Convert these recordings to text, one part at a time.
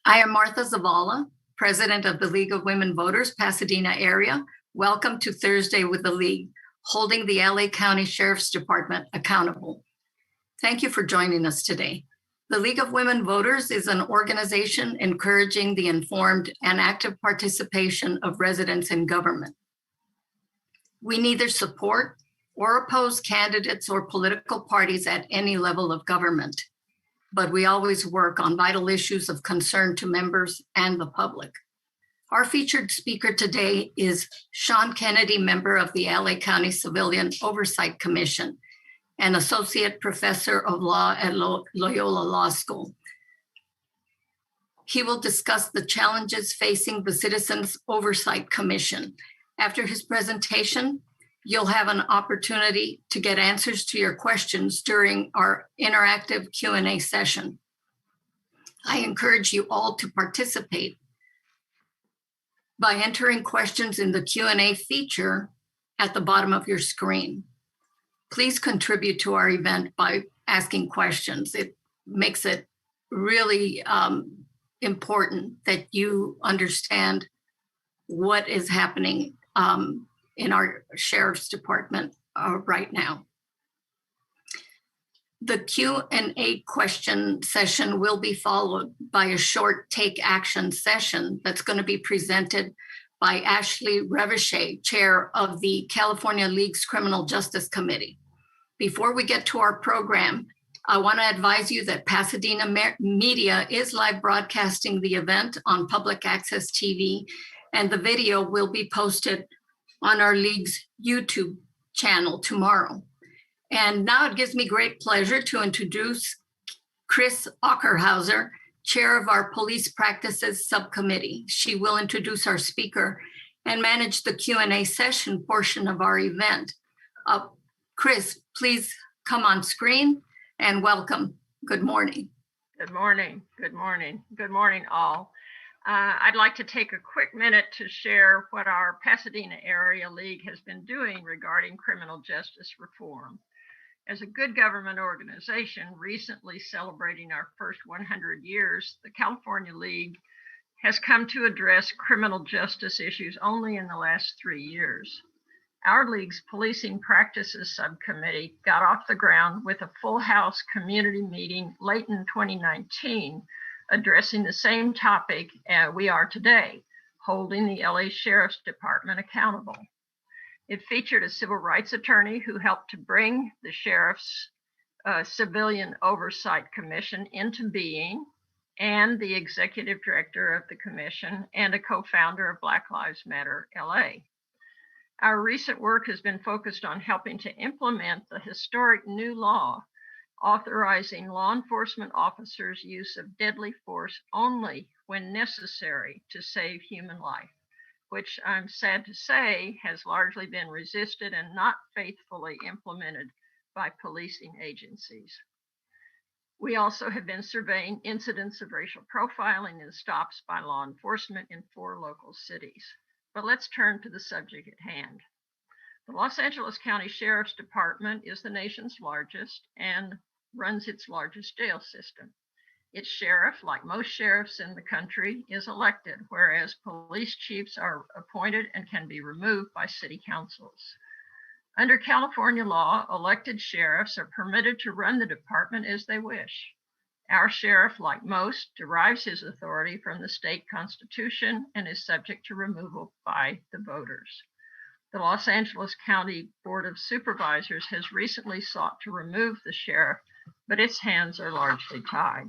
I am Martha Zavala, President of the League of Women Voters, Pasadena area. Welcome to Thursday with the League, holding the LA County Sheriff's Department accountable. Thank you for joining us today. The League of Women Voters is an organization encouraging the informed and active participation of residents in government. We neither support or oppose candidates or political parties at any level of government, but we always work on vital issues of concern to members and the public. Our featured speaker today is Sean Kennedy, member of the LA County Civilian Oversight Commission and associate professor of law at Loyola Law School. He will discuss the challenges facing the Citizens Oversight Commission. After his presentation, you'll have an opportunity to get answers to your questions during our interactive Q&A session. I encourage you all to participate by entering questions in the Q&A feature at the bottom of your screen. Please contribute to our event by asking questions. It makes it really important that you understand what is happening in our Sheriff's Department right now. The Q&A question session will be followed by a short take action session that's going to be presented by Ashley Revichet, chair of the California League's Criminal Justice Committee. Before we get to our program, I want to advise you that Pasadena Media is live broadcasting the event on public access TV, and the video will be posted on our League's YouTube channel tomorrow. And now it gives me great pleasure to introduce Chris Ockerhauser, chair of our Police Practices Subcommittee. She will introduce our speaker and manage the Q&A session portion of our event. Chris, please come on screen and welcome. Good morning. Good morning. Good morning. Good morning, all. I'd like to take a quick minute to share what our Pasadena Area League has been doing regarding criminal justice reform. As a good government organization recently celebrating our first 100 years, the California League has come to address criminal justice issues only in the last 3 years. Our League's Policing Practices Subcommittee got off the ground with a full house community meeting late in 2019, addressing the same topic we are today, holding the LA Sheriff's Department accountable. It featured a civil rights attorney who helped to bring the Sheriff's Civilian Oversight Commission into being, and the executive director of the commission and a co-founder of Black Lives Matter LA. Our recent work has been focused on helping to implement the historic new law authorizing law enforcement officers' use of deadly force only when necessary to save human life, which I'm sad to say has largely been resisted and not faithfully implemented by policing agencies. We also have been surveying incidents of racial profiling and stops by law enforcement in 4 local cities. But let's turn to the subject at hand. The Los Angeles County Sheriff's Department is the nation's largest and runs its largest jail system. Its sheriff, like most sheriffs in the country, is elected, whereas police chiefs are appointed and can be removed by city councils. Under California law, elected sheriffs are permitted to run the department as they wish. Our sheriff, like most, derives his authority from the state constitution and is subject to removal by the voters. The Los Angeles County Board of Supervisors has recently sought to remove the sheriff, but its hands are largely tied.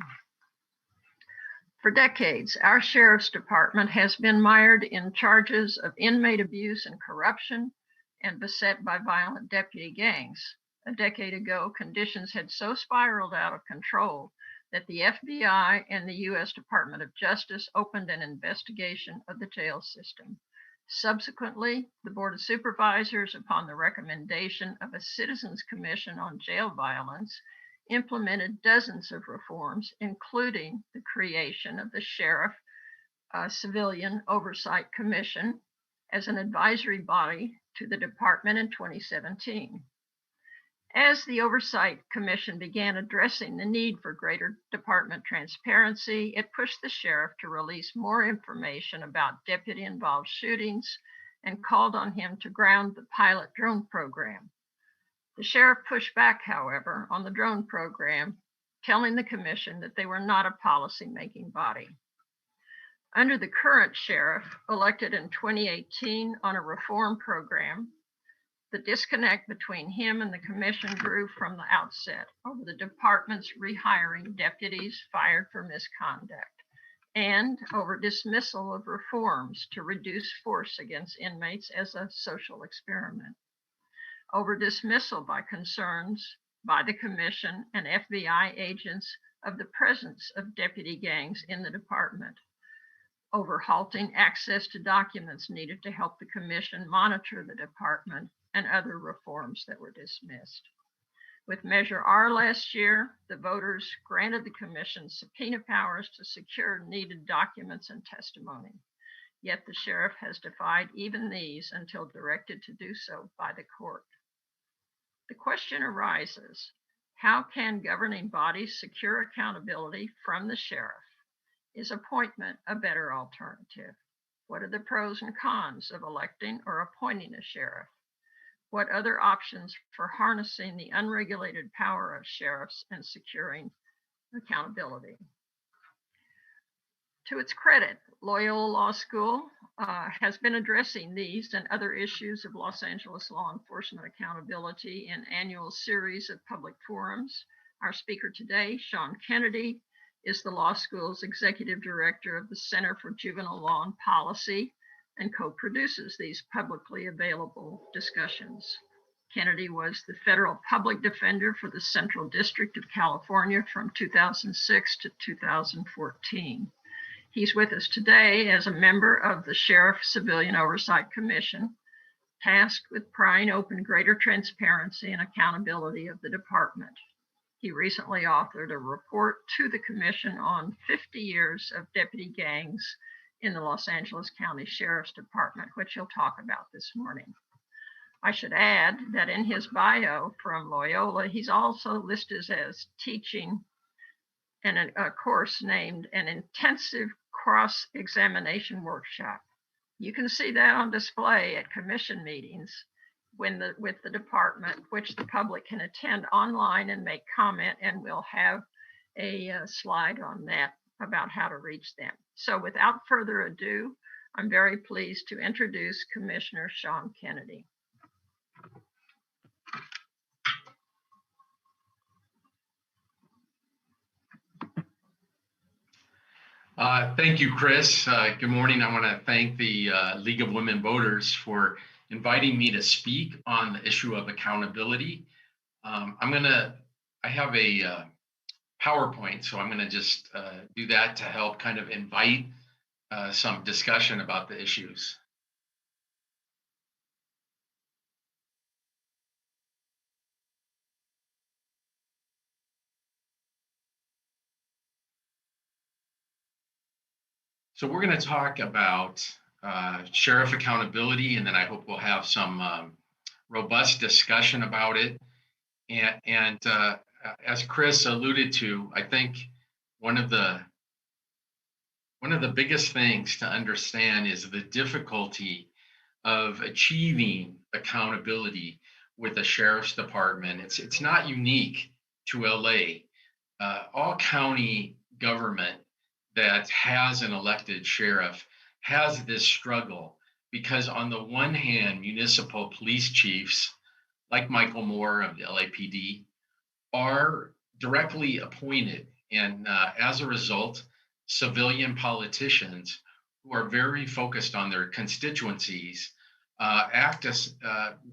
For decades, our sheriff's department has been mired in charges of inmate abuse and corruption and beset by violent deputy gangs. A decade ago, conditions had so spiraled out of control that the FBI and the U.S. Department of Justice opened an investigation of the jail system. Subsequently, the Board of Supervisors, upon the recommendation of a Citizens Commission on Jail Violence, implemented dozens of reforms, including the creation of the Sheriff Civilian Oversight Commission as an advisory body to the department in 2017. As the Oversight Commission began addressing the need for greater department transparency, it pushed the sheriff to release more information about deputy-involved shootings and called on him to ground the pilot drone program. The sheriff pushed back, however, on the drone program, telling the commission that they were not a policy-making body. Under the current sheriff, elected in 2018 on a reform program, the disconnect between him and the commission grew from the outset over the department's rehiring deputies fired for misconduct and over dismissal of reforms to reduce force against inmates as a social experiment, over dismissal by concerns by the commission and FBI agents of the presence of deputy gangs in the department, over halting access to documents needed to help the commission monitor the department, and other reforms that were dismissed. With Measure R last year, the voters granted the commission subpoena powers to secure needed documents and testimony. Yet the sheriff has defied even these until directed to do so by the court. The question arises, how can governing bodies secure accountability from the sheriff? Is appointment a better alternative? What are the pros and cons of electing or appointing a sheriff? What other options for harnessing the unregulated power of sheriffs and securing accountability? To its credit, Loyola Law School has been addressing these and other issues of Los Angeles law enforcement accountability in annual series of public forums. Our speaker today, Sean Kennedy, is the law school's executive director of the Center for Juvenile Law and Policy and co-produces these publicly available discussions. Kennedy was the federal public defender for the Central District of California from 2006 to 2014. He's with us today as a member of the Sheriff Civilian Oversight Commission, tasked with prying open greater transparency and accountability of the department. He recently authored a report to the commission on 50 years of deputy gangs in the Los Angeles County Sheriff's Department, which he'll talk about this morning. I should add that in his bio from Loyola, he's also listed as teaching in a course named an intensive cross-examination workshop. You can see that on display at commission meetings with the department, which the public can attend online and make comment, and we'll have a slide on that about how to reach them. So without further ado, I'm very pleased to introduce Commissioner Sean Kennedy. Thank you, Chris. Good morning. I want to thank the League of Women Voters for inviting me to speak on the issue of accountability. I have a PowerPoint, so I'm going to just do that to help kind of invite some discussion about the issues. So we're going to talk about sheriff accountability, and then I hope we'll have some robust discussion about it. And as Chris alluded to, I think one of the biggest things to understand is the difficulty of achieving accountability with the sheriff's department. It's not unique to LA. All county government that has an elected sheriff has this struggle because on the one hand, municipal police chiefs like Michael Moore of the LAPD are directly appointed. And as a result, civilian politicians who are very focused on their constituencies act as,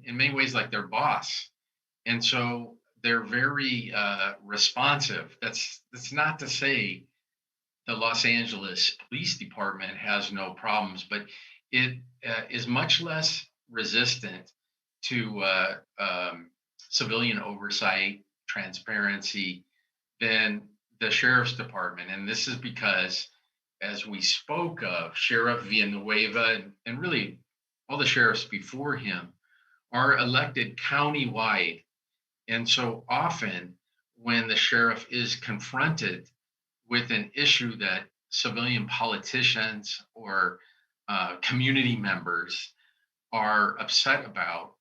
in many ways, like their boss. And so they're very responsive. That's not to say the Los Angeles Police Department has no problems, but it is much less resistant to civilian oversight, transparency than the Sheriff's Department. And this is because, as we spoke of, Sheriff Villanueva and really all the sheriffs before him are elected countywide. And so often when the sheriff is confronted with an issue that civilian politicians or community members are upset about,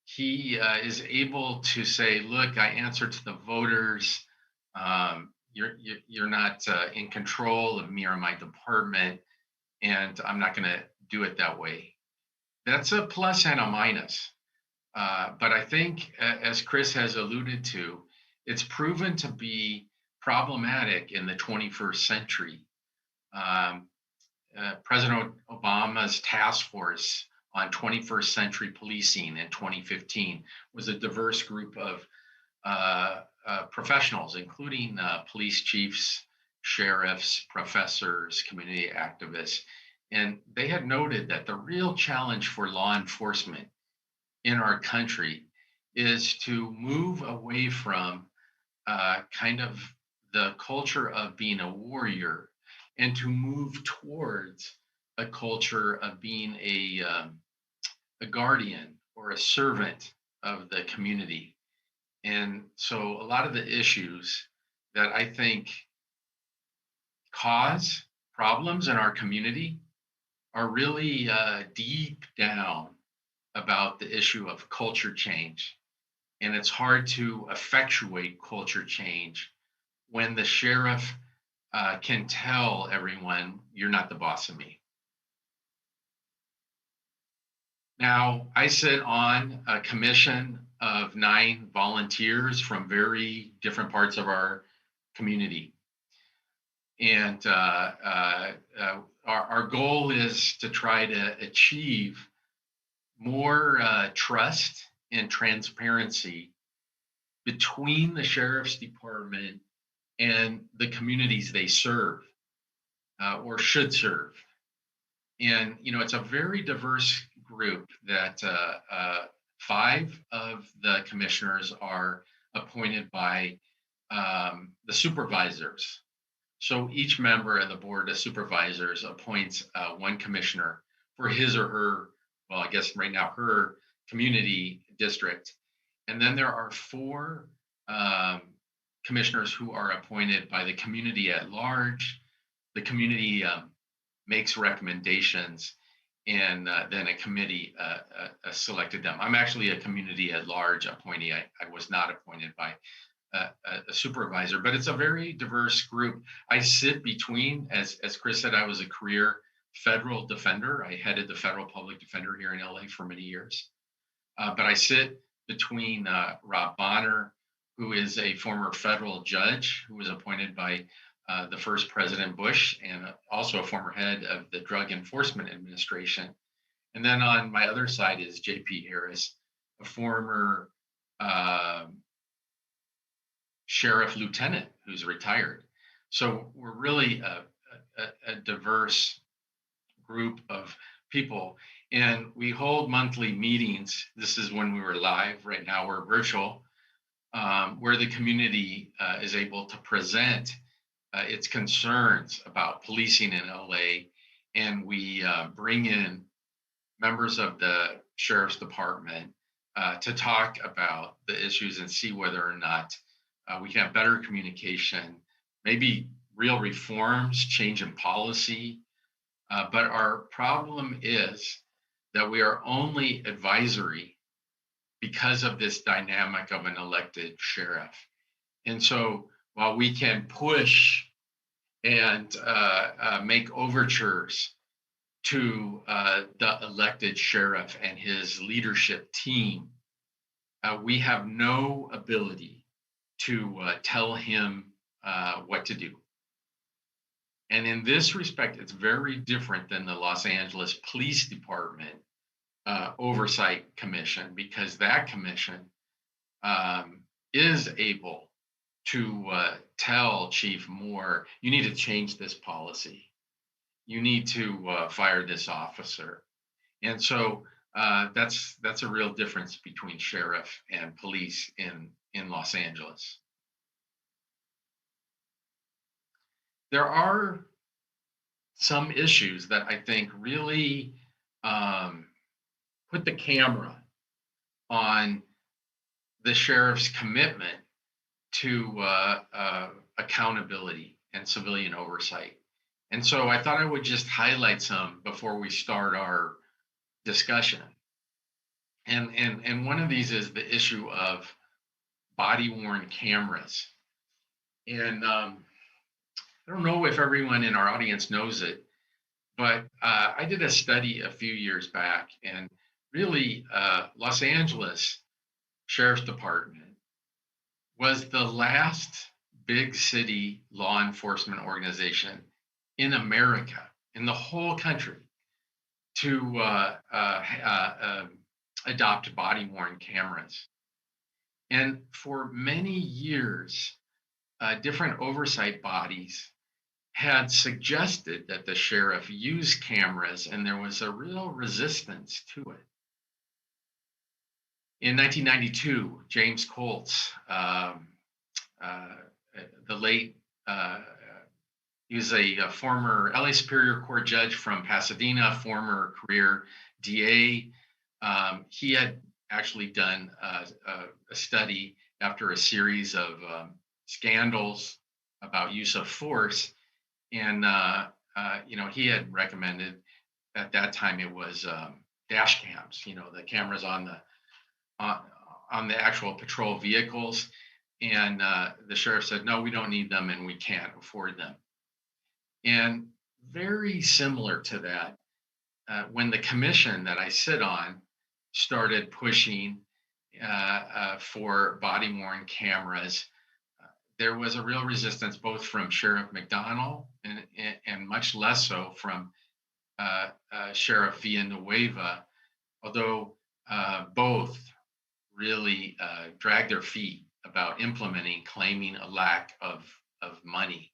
he is able to say, "Look, I answer to the voters. You're not in control of me or my department, and I'm not going to do it that way." That's a plus and a minus. But I think, as Chris has alluded to, it's proven to be problematic in the 21st century. Um, President Obama's task force on 21st century policing in 2015 was a diverse group of professionals, including police chiefs, sheriffs, professors, community activists. And they had noted that the real challenge for law enforcement in our country is to move away from kind of the culture of being a warrior and to move towards a culture of being a guardian or a servant of the community. And so a lot of the issues that I think cause problems in our community are really deep down about the issue of culture change. And it's hard to effectuate culture change when the sheriff can tell everyone, "You're not the boss of me." Now, I sit on a commission of 9 volunteers from very different parts of our community. And our goal is to try to achieve more trust and transparency between the sheriff's department and the communities they serve or should serve. And, it's a very diverse group that 5 of the commissioners are appointed by the supervisors. So each member of the board of supervisors appoints one commissioner for his or her, well, I guess right now, her community district. And then there are 4 commissioners who are appointed by the community at large. The community makes recommendations, and then a committee selected them. I'm actually a community at large appointee. I was not appointed by a supervisor, but it's a very diverse group. I sit between, as Chris said, I was a career federal defender. I headed the federal public defender here in LA for many years. But I sit between Rob Bonner, who is a former federal judge who was appointed by the first President Bush, and also a former head of the Drug Enforcement Administration. And then on my other side is J.P. Harris, a former sheriff lieutenant who's retired. So we're really a diverse group of people. And we hold monthly meetings. This is when we were live. Right now we're virtual, where the community is able to present its concerns about policing in LA. And we bring in members of the sheriff's department to talk about the issues and see whether or not we can have better communication, maybe real reforms, change in policy. But our problem is that we are only advisory because of this dynamic of an elected sheriff. And so while we can push and make overtures to the elected sheriff and his leadership team, we have no ability to tell him what to do. And in this respect, it's very different than the Los Angeles Police Department Oversight Commission, because that commission is able to tell Chief Moore, you need to change this policy. You need to fire this officer. And so that's a real difference between sheriff and police in Los Angeles. There are some issues that I think really put the camera on the sheriff's commitment to accountability and civilian oversight. And so I thought I would just highlight some before we start our discussion. And one of these is the issue of body-worn cameras. And I don't know if everyone in our audience knows it, but I did a study a few years back, and really Los Angeles Sheriff's Department was the last big city law enforcement organization in America, in the whole country, to adopt body-worn cameras. And for many years, different oversight bodies had suggested that the sheriff use cameras, and there was a real resistance to it. In 1992, James Colts, the late, he was a former LA Superior Court judge from Pasadena, former career DA. He had actually done a study after a series of scandals about use of force. And, he had recommended at that time it was dash cams, the cameras on the actual patrol vehicles. And the sheriff said, no, we don't need them and we can't afford them. And very similar to that, when the commission that I sit on started pushing for body-worn cameras, there was a real resistance both from Sheriff McDonnell and much less so from Sheriff Villanueva, although both really dragged their feet about implementing, claiming a lack of money.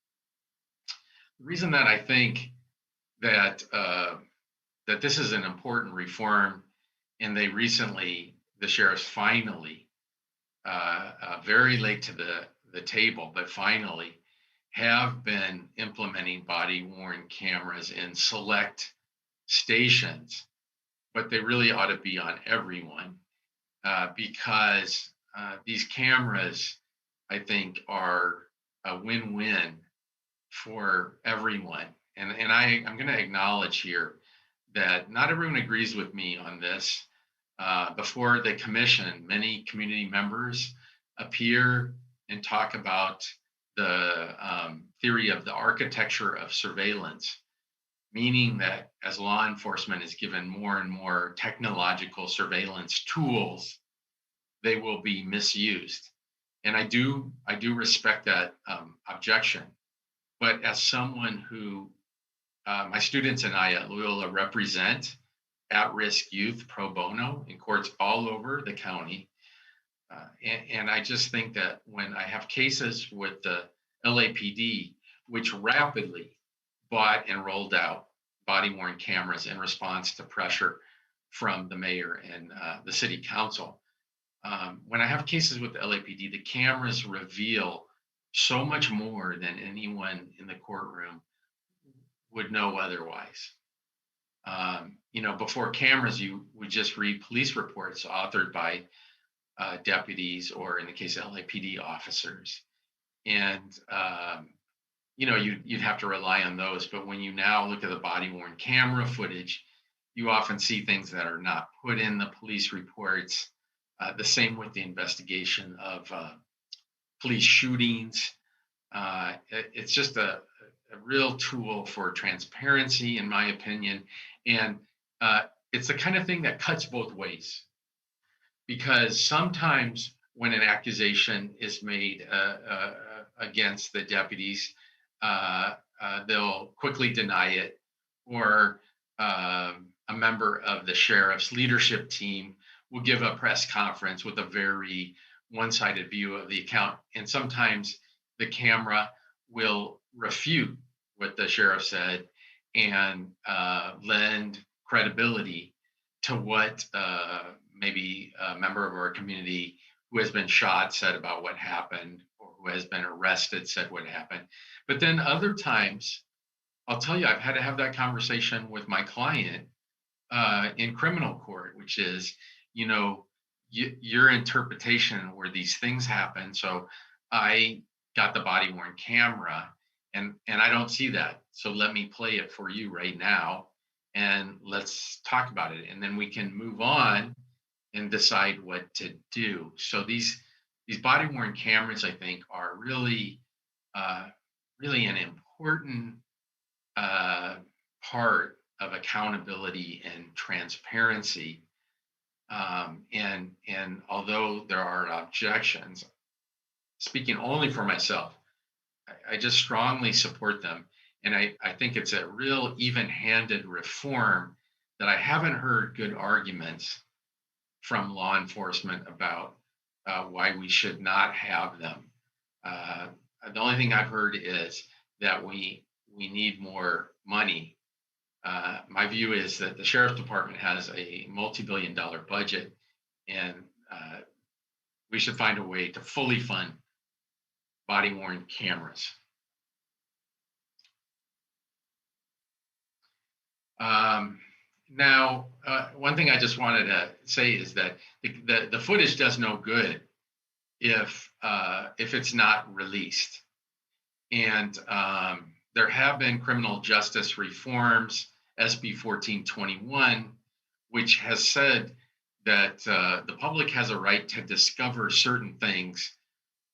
The reason that I think that that this is an important reform, and the sheriffs finally, very late to the table, but finally have been implementing body-worn cameras in select stations, but they really ought to be on everyone because these cameras, I think, are a win-win for everyone. And I'm going to acknowledge here that not everyone agrees with me on this. Before the commission, many community members appear and talk about the theory of the architecture of surveillance, meaning that as law enforcement is given more and more technological surveillance tools, they will be misused. And I do respect that objection. But as someone who, my students and I at Loyola represent at-risk youth pro bono in courts all over the county. And I just think that when I have cases with the LAPD, which rapidly bought and rolled out body-worn cameras in response to pressure from the mayor and the city council, when I have cases with the LAPD, the cameras reveal so much more than anyone in the courtroom would know otherwise. Before cameras, you would just read police reports authored by deputies, or in the case of LAPD officers. And, you'd have to rely on those. But when you now look at the body-worn camera footage, you often see things that are not put in the police reports. The same with the investigation of police shootings. It's just a real tool for transparency, in my opinion. And it's the kind of thing that cuts both ways. Because sometimes when an accusation is made against the deputies, they'll quickly deny it, or a member of the sheriff's leadership team will give a press conference with a very one-sided view of the account. And sometimes the camera will refute what the sheriff said and lend credibility to what maybe a member of our community who has been shot said about what happened, or who has been arrested said what happened. But then other times, I'll tell you, I've had to have that conversation with my client in criminal court, which is, your interpretation where these things happen. So I got the body worn camera, and I don't see that. So let me play it for you right now, and let's talk about it, and then we can move on and decide what to do. So these body worn cameras, I think, are really really an important part of accountability and transparency. And although there are objections, speaking only for myself, I just strongly support them. And I think it's a real even-handed reform that I haven't heard good arguments from law enforcement about why we should not have them. The only thing I've heard is that we need more money. My view is that the sheriff's department has a multi-billion-dollar budget, and we should find a way to fully fund body-worn cameras. Now, one thing I just wanted to say is that the footage does no good if it's not released. And there have been criminal justice reforms, SB 1421, which has said that the public has a right to discover certain things,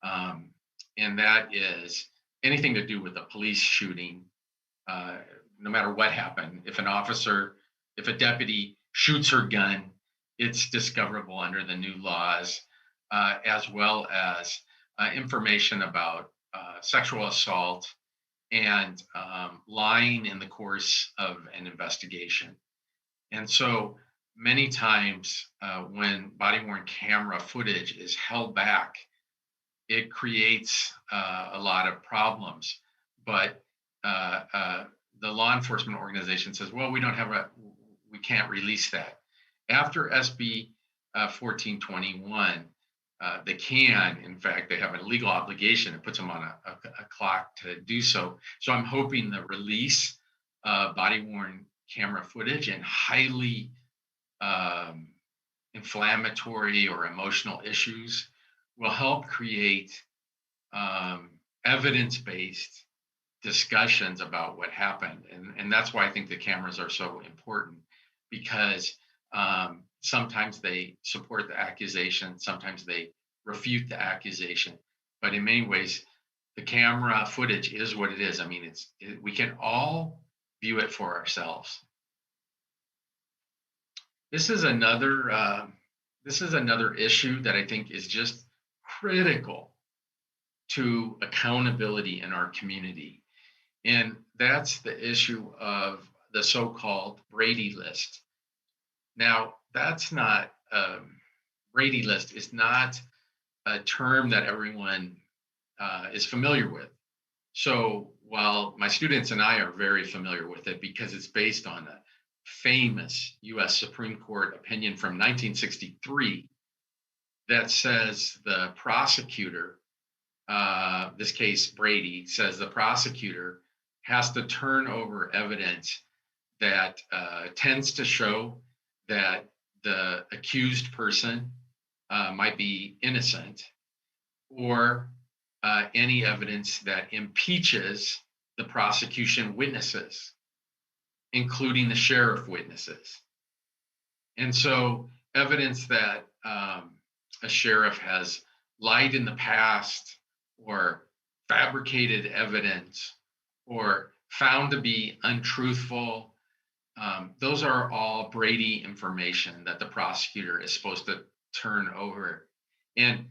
and that is anything to do with a police shooting, no matter what happened. If a deputy shoots her gun, it's discoverable under the new laws, as well as information about sexual assault and lying in the course of an investigation. And so many times when body-worn camera footage is held back, it creates a lot of problems. But the law enforcement organization says, well, we can't release that. After SB 1421, they can, in fact, they have a legal obligation. It puts them on a clock to do so. So I'm hoping the release of body-worn camera footage and highly inflammatory or emotional issues will help create evidence-based discussions about what happened. And that's why I think the cameras are so important, because sometimes they support the accusation, sometimes they refute the accusation, but in many ways, the camera footage is what it is. I mean, we can all view it for ourselves. This is another issue that I think is just critical to accountability in our community, and that's the issue of the so-called Brady list. Now, that's not Brady list is not a term that everyone is familiar with. So while my students and I are very familiar with it because it's based on a famous U.S. Supreme Court opinion from 1963 that says the prosecutor, this case Brady, says the prosecutor has to turn over evidence that tends to show that the accused person might be innocent, or any evidence that impeaches the prosecution witnesses, including the sheriff witnesses. And so evidence that a sheriff has lied in the past, or fabricated evidence, or found to be untruthful, those are all Brady information that the prosecutor is supposed to turn over. And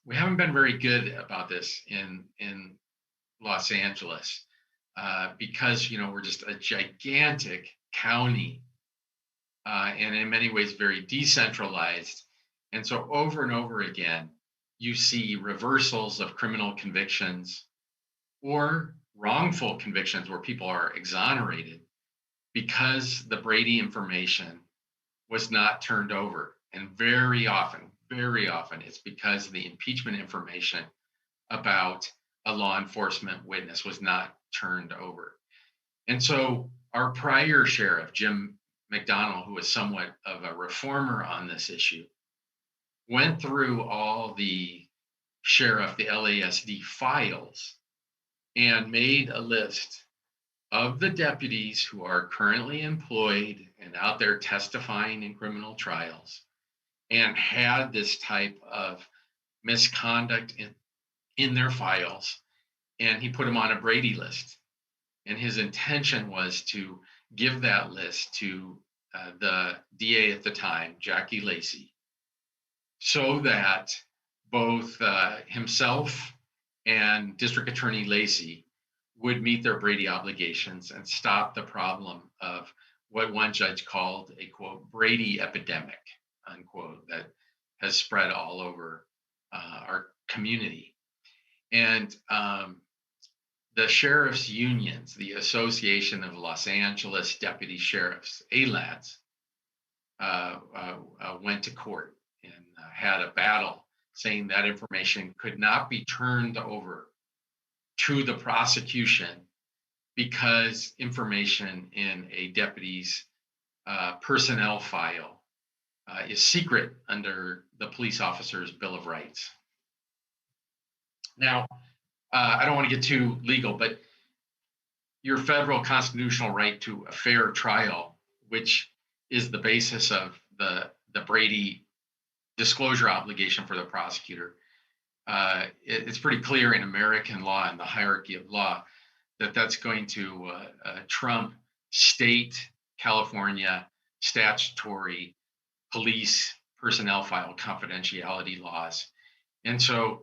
we haven't been very good about this in Los Angeles because, we're just a gigantic county and in many ways very decentralized. And so over and over again, you see reversals of criminal convictions or wrongful convictions where people are exonerated because the Brady information was not turned over. And very often, it's because the impeachment information about a law enforcement witness was not turned over. And so our prior sheriff, Jim McDonald, who was somewhat of a reformer on this issue, went through all the LASD files and made a list of the deputies who are currently employed and out there testifying in criminal trials and had this type of misconduct in their files. And he put them on a Brady list. And his intention was to give that list to the DA at the time, Jackie Lacey, so that both himself and District Attorney Lacey would meet their Brady obligations and stop the problem of what one judge called a, quote, Brady epidemic, unquote, that has spread all over our community. And the sheriff's unions, the Association of Los Angeles Deputy Sheriffs, ALADS, went to court and had a battle saying that information could not be turned over to the prosecution because information in a deputy's personnel file is secret under the police officer's Bill of Rights. Now, I don't want to get too legal, but your federal constitutional right to a fair trial, which is the basis of the Brady disclosure obligation for the prosecutor, it's pretty clear in American law and the hierarchy of law that that's going to trump state, California, statutory police personnel file confidentiality laws. And so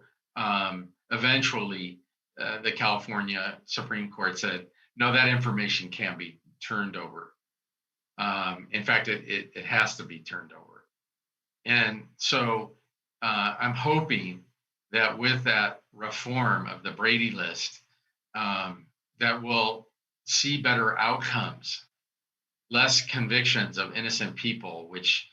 eventually the California Supreme Court said, no, that information can't be turned over. In fact, it has to be turned over. And so I'm hoping that with that reform of the Brady list, that we'll see better outcomes, less convictions of innocent people, which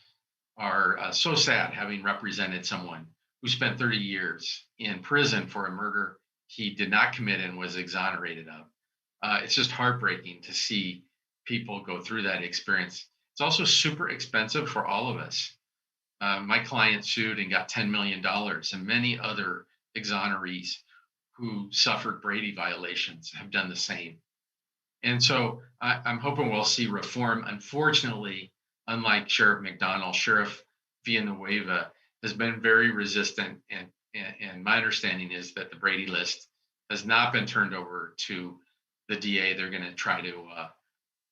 are so sad, having represented someone who spent 30 years in prison for a murder he did not commit and was exonerated of. It's just heartbreaking to see people go through that experience. It's also super expensive for all of us. My client sued and got $10 million, and many other exonerees who suffered Brady violations have done the same. And so I'm hoping we'll see reform. Unfortunately, unlike Sheriff McDonald, Sheriff Villanueva has been very resistant, and my understanding is that the Brady list has not been turned over to the DA. They're going to try to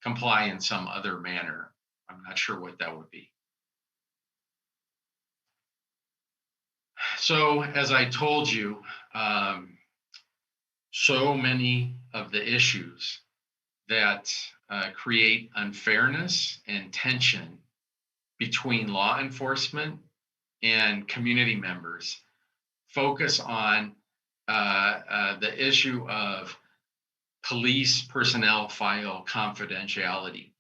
comply in some other manner. I'm not sure what that would be. So, as I told you, so many of the issues that create unfairness and tension between law enforcement and community members focus on the issue of police personnel file confidentiality.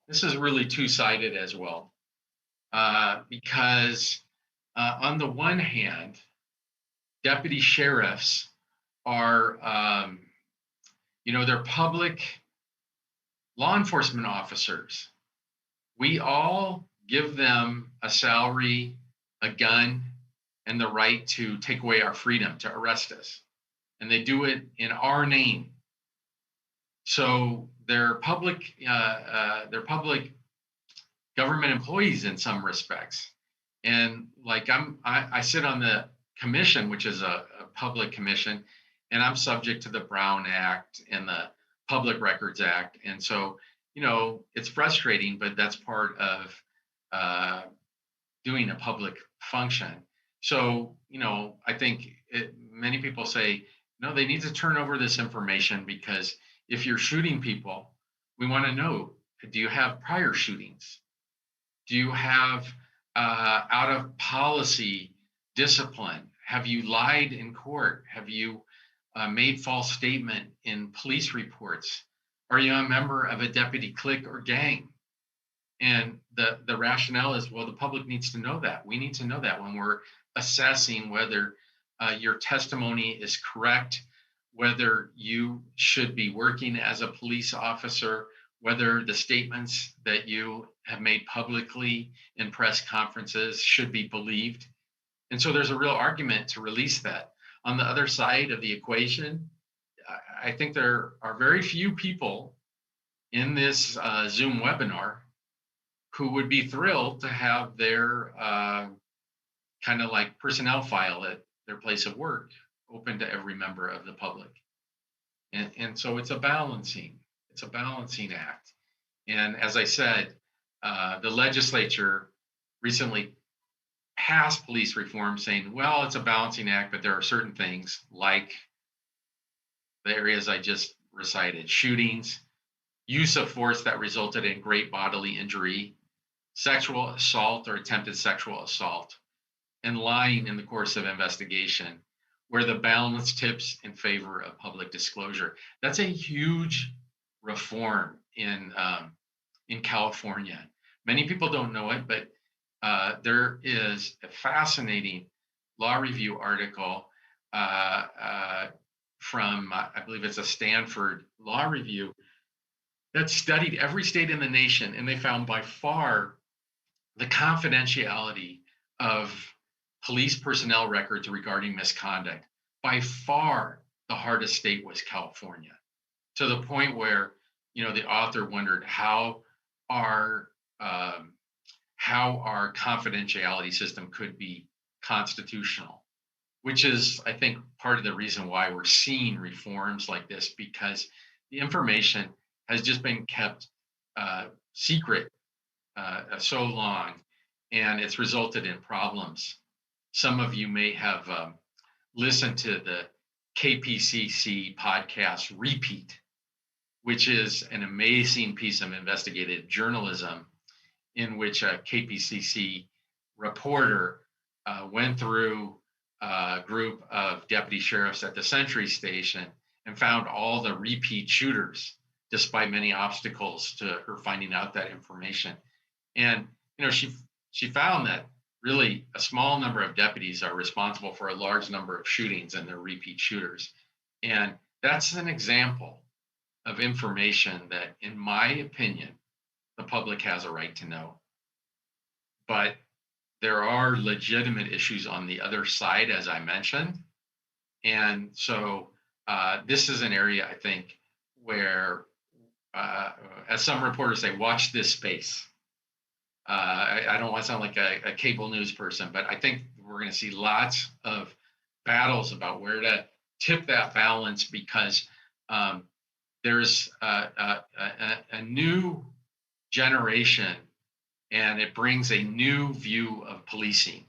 This is really two-sided as well, because on the one hand, deputy sheriffs are, they're public law enforcement officers. We all give them a salary, a gun, and the right to take away our freedom, to arrest us. And they do it in our name. So they're public government employees in some respects. And like I sit on the commission, which is a public commission, and I'm subject to the Brown Act and the Public Records Act. And so, it's frustrating, but that's part of doing a public function. So, I think many people say, no, they need to turn over this information because if you're shooting people, we want to know, do you have prior shootings? Do you have out of policy discipline? Have you lied in court? Have you made false statement in police reports? Are you a member of a deputy clique or gang? And the rationale is, well, the public needs to know that. We need to know that when we're assessing whether your testimony is correct, whether you should be working as a police officer, whether the statements that you have made publicly in press conferences should be believed. And so there's a real argument to release that. On the other side of the equation, I think there are very few people in this Zoom webinar who would be thrilled to have their kind of like personnel file at their place of work open to every member of the public. And so it's a balancing act. And as I said, the legislature recently passed police reform saying, well, it's a balancing act, but there are certain things like the areas I just recited: shootings, use of force that resulted in great bodily injury, sexual assault or attempted sexual assault, and lying in the course of investigation, where the balance tips in favor of public disclosure. That's a huge reform in California. Many people don't know it, but there is a fascinating law review article from, I believe it's a Stanford law review, that studied every state in the nation, and they found by far the confidentiality of police personnel records regarding misconduct. By far, the hardest state was California, to the point where, you know, the author wondered how our confidentiality system could be constitutional, which is, I think, part of the reason why we're seeing reforms like this, because the information has just been kept secret so long, and it's resulted in problems. Some of you may have listened to the KPCC podcast Repeat, which is an amazing piece of investigative journalism in which a KPCC reporter went through a group of deputy sheriffs at the Century Station and found all the repeat shooters, despite many obstacles to her finding out that information. And, you know, she found that really a small number of deputies are responsible for a large number of shootings, and they're repeat shooters. And that's an example of information that, in my opinion, the public has a right to know. But there are legitimate issues on the other side, as I mentioned. And so this is an area, I think, where, as some reporters say, watch this space. I don't want to sound like a cable news person, but I think we're going to see lots of battles about where to tip that balance, because there's a new generation, and it brings a new view of policing.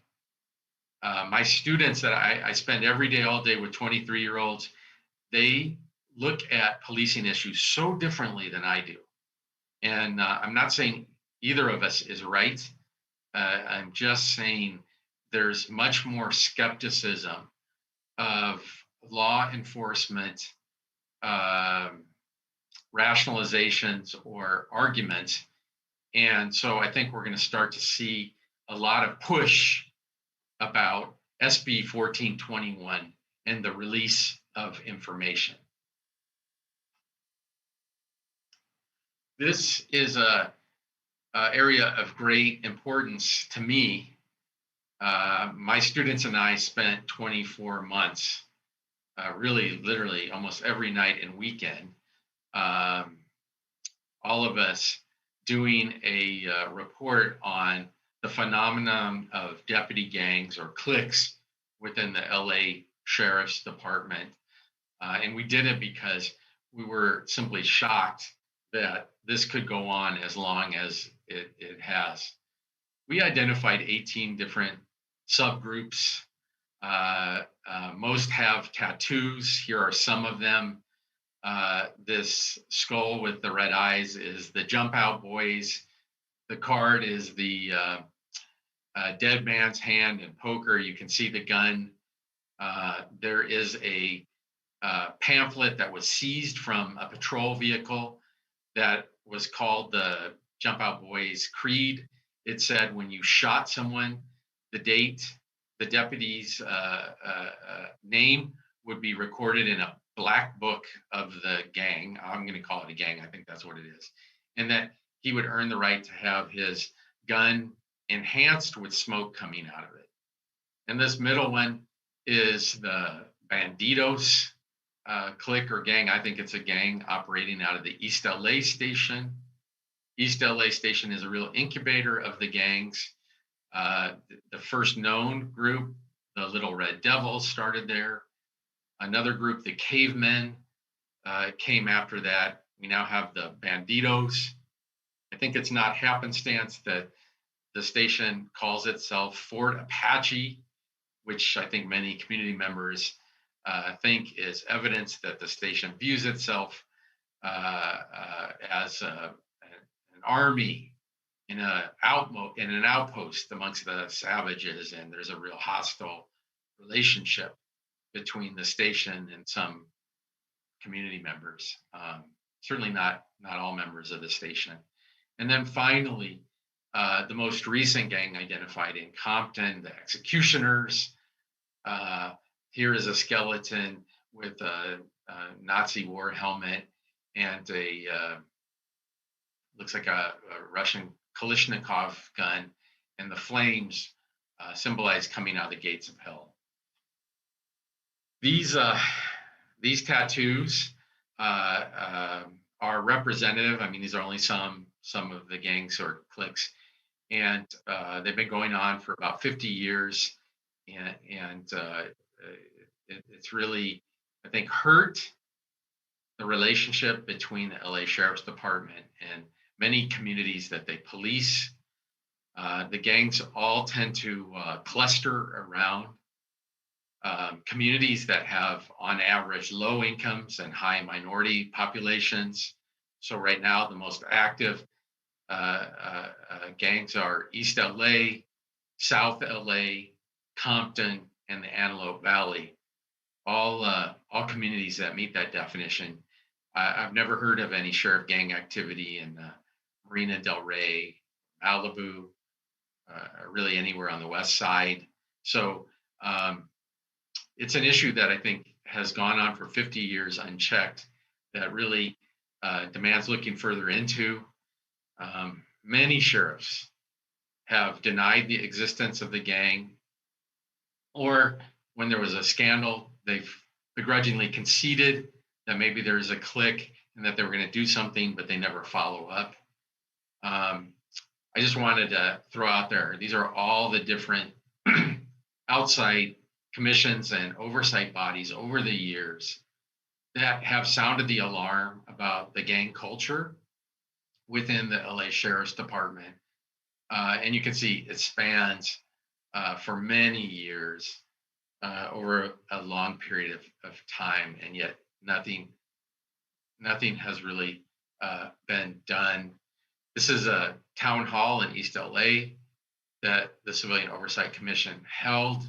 My students that I spend every day, all day with 23-year-olds, they look at policing issues so differently than I do. And I'm not saying either of us is right. I'm just saying there's much more skepticism of law enforcement rationalizations or arguments. And so I think we're going to start to see a lot of push about SB 1421 and the release of information. This is a area of great importance to me. My students and I spent 24 months, really literally almost every night and weekend, all of us doing a report on the phenomenon of deputy gangs or cliques within the LA Sheriff's Department. And we did it because we were simply shocked that this could go on as long as it has. We identified 18 different subgroups. Most have tattoos. Here are some of them. This skull with the red eyes is the Jump Out Boys. The card is the dead man's hand in poker. You can see the gun. There is a pamphlet that was seized from a patrol vehicle that was called the Jump Out Boys Creed. It said when you shot someone, the date, the deputy's name would be recorded in a black book of the gang. I'm going to call it a gang. I think that's what it is. and that he would earn the right to have his gun enhanced with smoke coming out of it. And this middle one is the Bandidos clique or gang. I think it's a gang operating out of the East LA station. East LA station is a real incubator of the gangs. The first known group, the Little Red Devils, started there. Another group, the Cavemen, came after that. We now have the Bandidos. I think it's not happenstance that the station calls itself Fort Apache, which I think many community members think is evidence that the station views itself as an army in an outpost amongst the savages, and there's a real hostile relationship between the station and some community members. Certainly not all members of the station. And then finally, the most recent gang identified in Compton, the Executioners. Here is a skeleton with a Nazi war helmet and looks like a Russian Kalashnikov gun, and the flames symbolize coming out of the gates of hell. These tattoos are representative. I mean, these are only some of the gangs or cliques, and they've been going on for about 50 years, and it's really, I think, hurt the relationship between the LA Sheriff's Department and many communities that they police. The gangs all tend to cluster around communities that have, on average, low incomes and high minority populations. So right now, the most active gangs are East LA, South LA, Compton, and the Antelope Valley. All communities that meet that definition. I've never heard of any sheriff gang activity in Marina del Rey, Malibu, really anywhere on the west side. So it's an issue that I think has gone on for 50 years unchecked, that really demands looking further into. Many sheriffs have denied the existence of the gang, or when there was a scandal, they've begrudgingly conceded that maybe there is a clique and that they were going to do something, but they never follow up. I just wanted to throw out there, these are all the different outside commissions and oversight bodies over the years that have sounded the alarm about the gang culture within the LA Sheriff's Department. And you can see it spans for many years over a long period of time, and yet nothing has really been done. This is a town hall in East LA that the Civilian Oversight Commission held.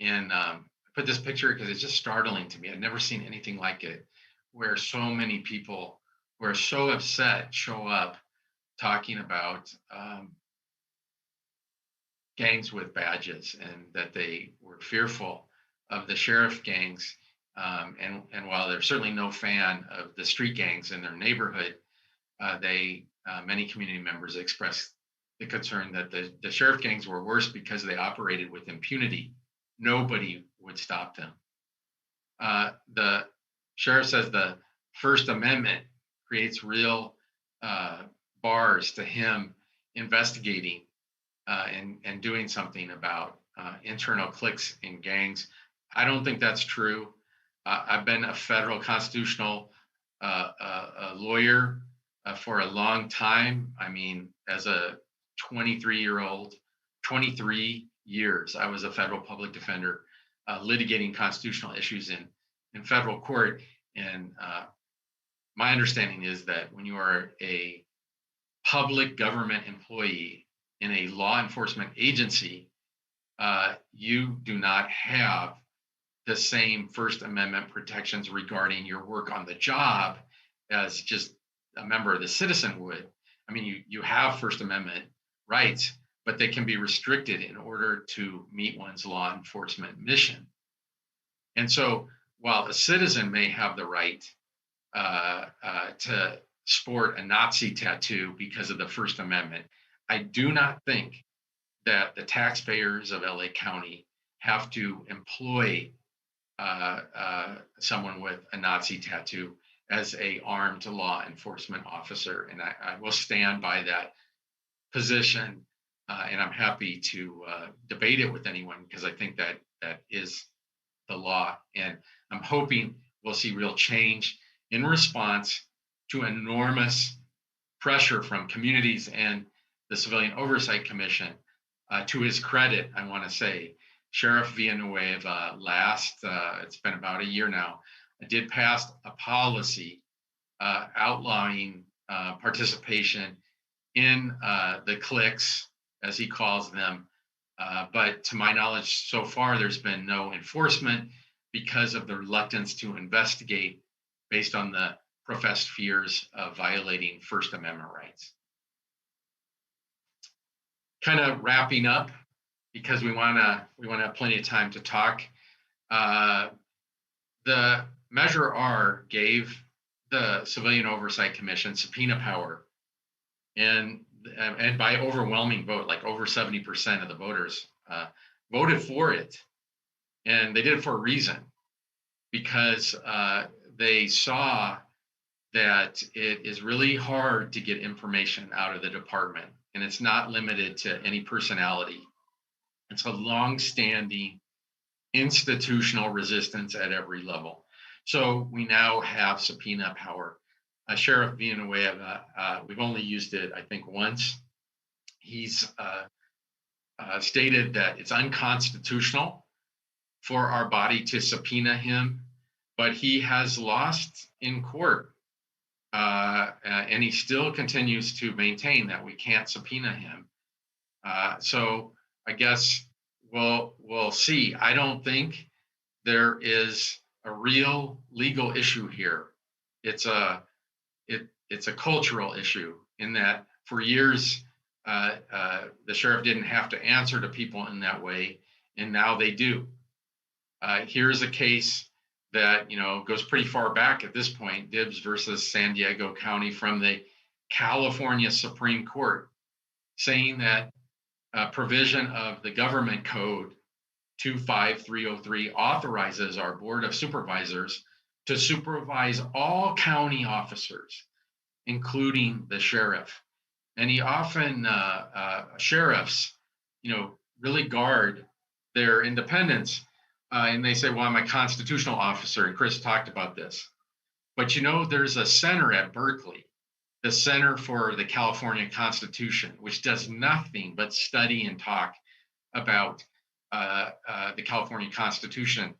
And I put this picture because it's just startling to me. I've never seen anything like it, where so many people who are so upset show up talking about gangs with badges, and that they were fearful of the sheriff gangs. And while they're certainly no fan of the street gangs in their neighborhood, many community members expressed the concern that the sheriff gangs were worse because they operated with impunity. Nobody would stop them. The sheriff says the First Amendment creates real bars to him investigating and doing something about internal cliques and gangs. I don't think that's true. I've been a federal constitutional lawyer for a long time. I mean, as a 23-year-old, 23 years, I was a federal public defender litigating constitutional issues in federal court. And my understanding is that when you are a public government employee in a law enforcement agency, you do not have the same First Amendment protections regarding your work on the job as just a member of the citizen would. I mean, you have First Amendment rights, but they can be restricted in order to meet one's law enforcement mission. And so while a citizen may have the right to sport a Nazi tattoo because of the First Amendment. I do not think that the taxpayers of LA County have to employ someone with a Nazi tattoo as a armed law enforcement officer. And I will stand by that position. And I'm happy to debate it with anyone, because I think that that is the law. And I'm hoping we'll see real change in response to enormous pressure from communities and the Civilian Oversight Commission. To his credit, I want to say, Sheriff Villanueva it's been about a year now, did pass a policy outlawing participation in the cliques, as he calls them. But to my knowledge, so far, there's been no enforcement because of the reluctance to investigate based on the professed fears of violating First Amendment rights. Kind of wrapping up, because we want to have plenty of time to talk. The Measure R gave the Civilian Oversight Commission subpoena power, and by overwhelming vote, like over 70% of the voters voted for it. And they did it for a reason, because they saw that it is really hard to get information out of the department, and it's not limited to any personality. It's a long-standing institutional resistance at every level. So we now have subpoena power. Sheriff Villanueva, we've only used it, I think, once. He's stated that it's unconstitutional for our body to subpoena him, but he has lost in court. And he still continues to maintain that we can't subpoena him. So I guess we'll see. I don't think there is a real legal issue here. It's a cultural issue, in that for years the sheriff didn't have to answer to people in that way, and now they do. Here's a case that goes pretty far back at this point, Dibbs versus San Diego County, from the California Supreme Court, saying that provision of the government code 25303 authorizes our Board of Supervisors to supervise all county officers, including the sheriff. And he often, sheriffs, really guard their independence. And they say, well, I'm a constitutional officer, and Chris talked about this. But there's a center at Berkeley, the Center for the California Constitution, which does nothing but study and talk about the California Constitution.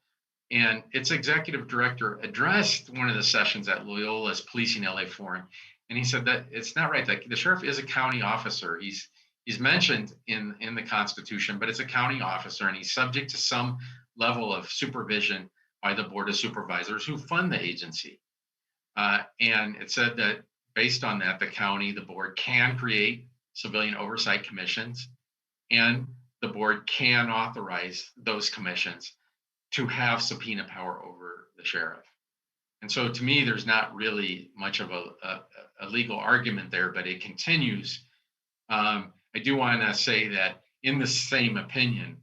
And its executive director addressed one of the sessions at Loyola's Policing LA Forum, and he said that it's not right. That the sheriff is a county officer. He's mentioned in the Constitution, but it's a county officer, and he's subject to some level of supervision by the Board of Supervisors who fund the agency. And it said that based on that, the board can create civilian oversight commissions, and the board can authorize those commissions to have subpoena power over the sheriff. And so to me, there's not really much of a legal argument there, but it continues. I do want to say that in the same opinion,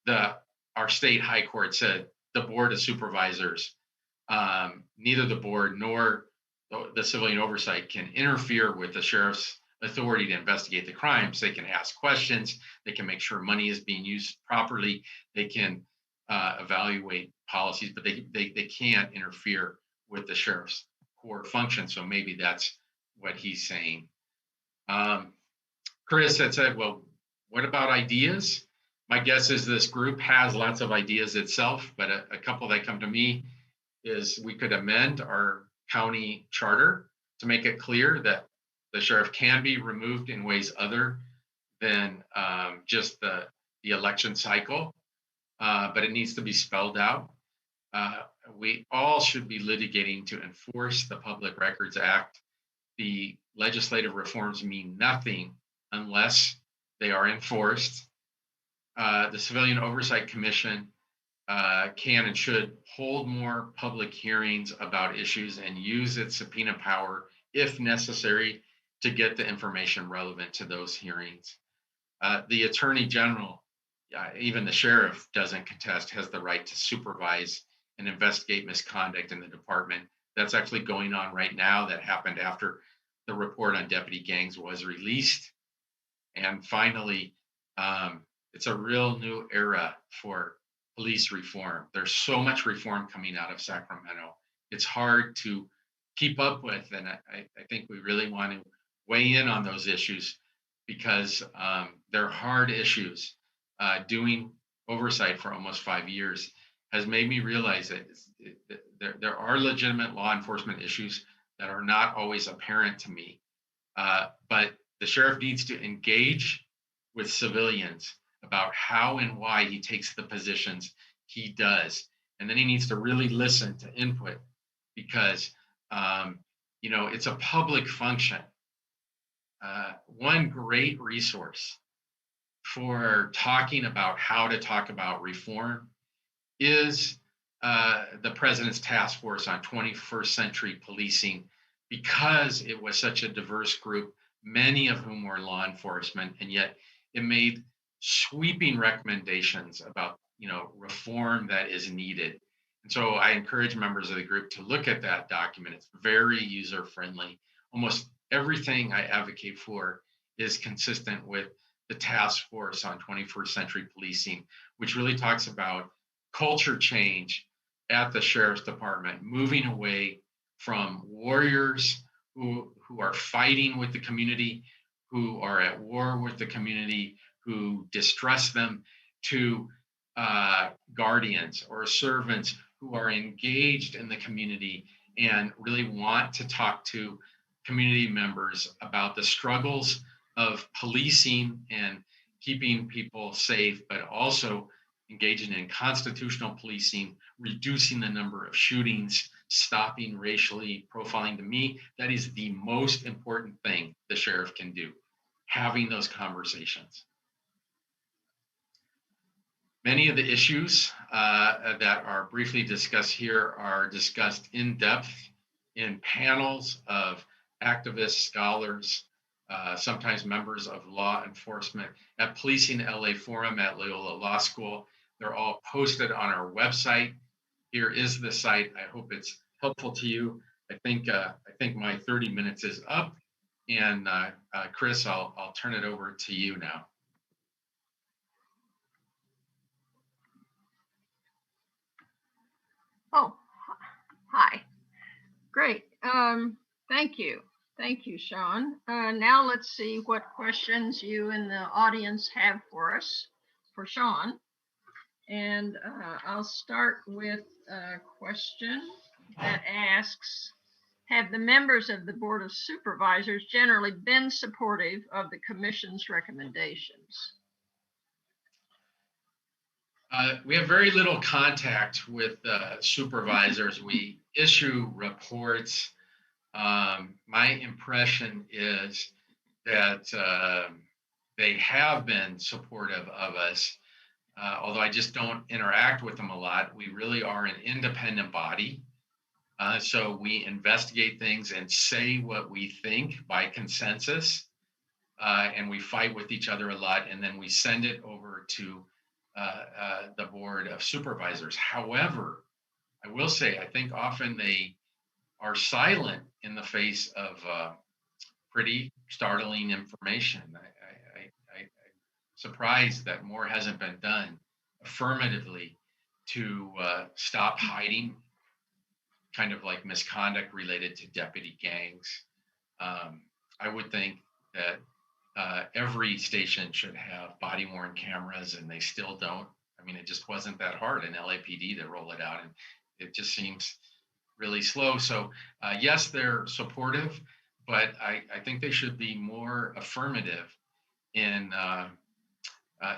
our state high court said the Board of Supervisors, neither the board nor the civilian oversight can interfere with the sheriff's authority to investigate the crimes. They can ask questions. They can make sure money is being used properly. They can evaluate policies, but they can't interfere with the sheriff's core function. So maybe that's what he's saying. Chris had said, well, what about ideas? My guess is this group has lots of ideas itself, but a couple that come to me is we could amend our county charter to make it clear that the sheriff can be removed in ways other than just the election cycle, but it needs to be spelled out. We all should be litigating to enforce the Public Records Act. The legislative reforms mean nothing unless they are enforced. The Civilian Oversight Commission can and should hold more public hearings about issues and use its subpoena power if necessary, to get the information relevant to those hearings. The Attorney General, even the sheriff doesn't contest, has the right to supervise and investigate misconduct in the department. That's actually going on right now. That happened after the report on deputy gangs was released. And finally, it's a real new era for police reform. There's so much reform coming out of Sacramento. It's hard to keep up with. And I think we really want to weigh in on those issues because they're hard issues. Doing oversight for almost 5 years has made me realize that there are legitimate law enforcement issues that are not always apparent to me. But the sheriff needs to engage with civilians about how and why he takes the positions he does. And then he needs to really listen to input because, it's a public function. One great resource for talking about how to talk about reform is the President's Task Force on 21st Century Policing, because it was such a diverse group, many of whom were law enforcement, and yet it made sweeping recommendations about reform that is needed. And so I encourage members of the group to look at that document. It's very user-friendly. Almost everything I advocate for is consistent with the Task Force on 21st Century Policing, which really talks about culture change at the Sheriff's Department, moving away from warriors who are fighting with the community, who are at war with the community, who distrust them, to guardians or servants who are engaged in the community and really want to talk to community members about the struggles of policing and keeping people safe, but also engaging in constitutional policing, reducing the number of shootings, stopping racially profiling. To me, that is the most important thing the sheriff can do, having those conversations. Many of the issues that are briefly discussed here are discussed in depth in panels of activists, scholars, sometimes members of law enforcement at Policing LA Forum at Loyola Law School. They're all posted on our website. Here is the site. I hope it's helpful to you. I think my 30 minutes is up, and Chris, I'll turn it over to you now. Oh, hi. Great. Thank you. Thank you, Sean. Now let's see what questions you in the audience have for us, for Sean. And I'll start with a question that asks, have the members of the Board of Supervisors generally been supportive of the Commission's recommendations? We have very little contact with supervisors. We issue reports. My impression is that they have been supportive of us, although I just don't interact with them a lot. We really are an independent body. So we investigate things and say what we think by consensus, and we fight with each other a lot, and then we send it over to the Board of Supervisors. However, I will say, I think often they are silent in the face of pretty startling information. I'm surprised that more hasn't been done affirmatively to stop hiding kind of like misconduct related to deputy gangs. I would think that every station should have body-worn cameras, and they still don't. I mean, it just wasn't that hard in LAPD to roll it out, and it just seems really slow. So yes, they're supportive, but I think they should be more affirmative in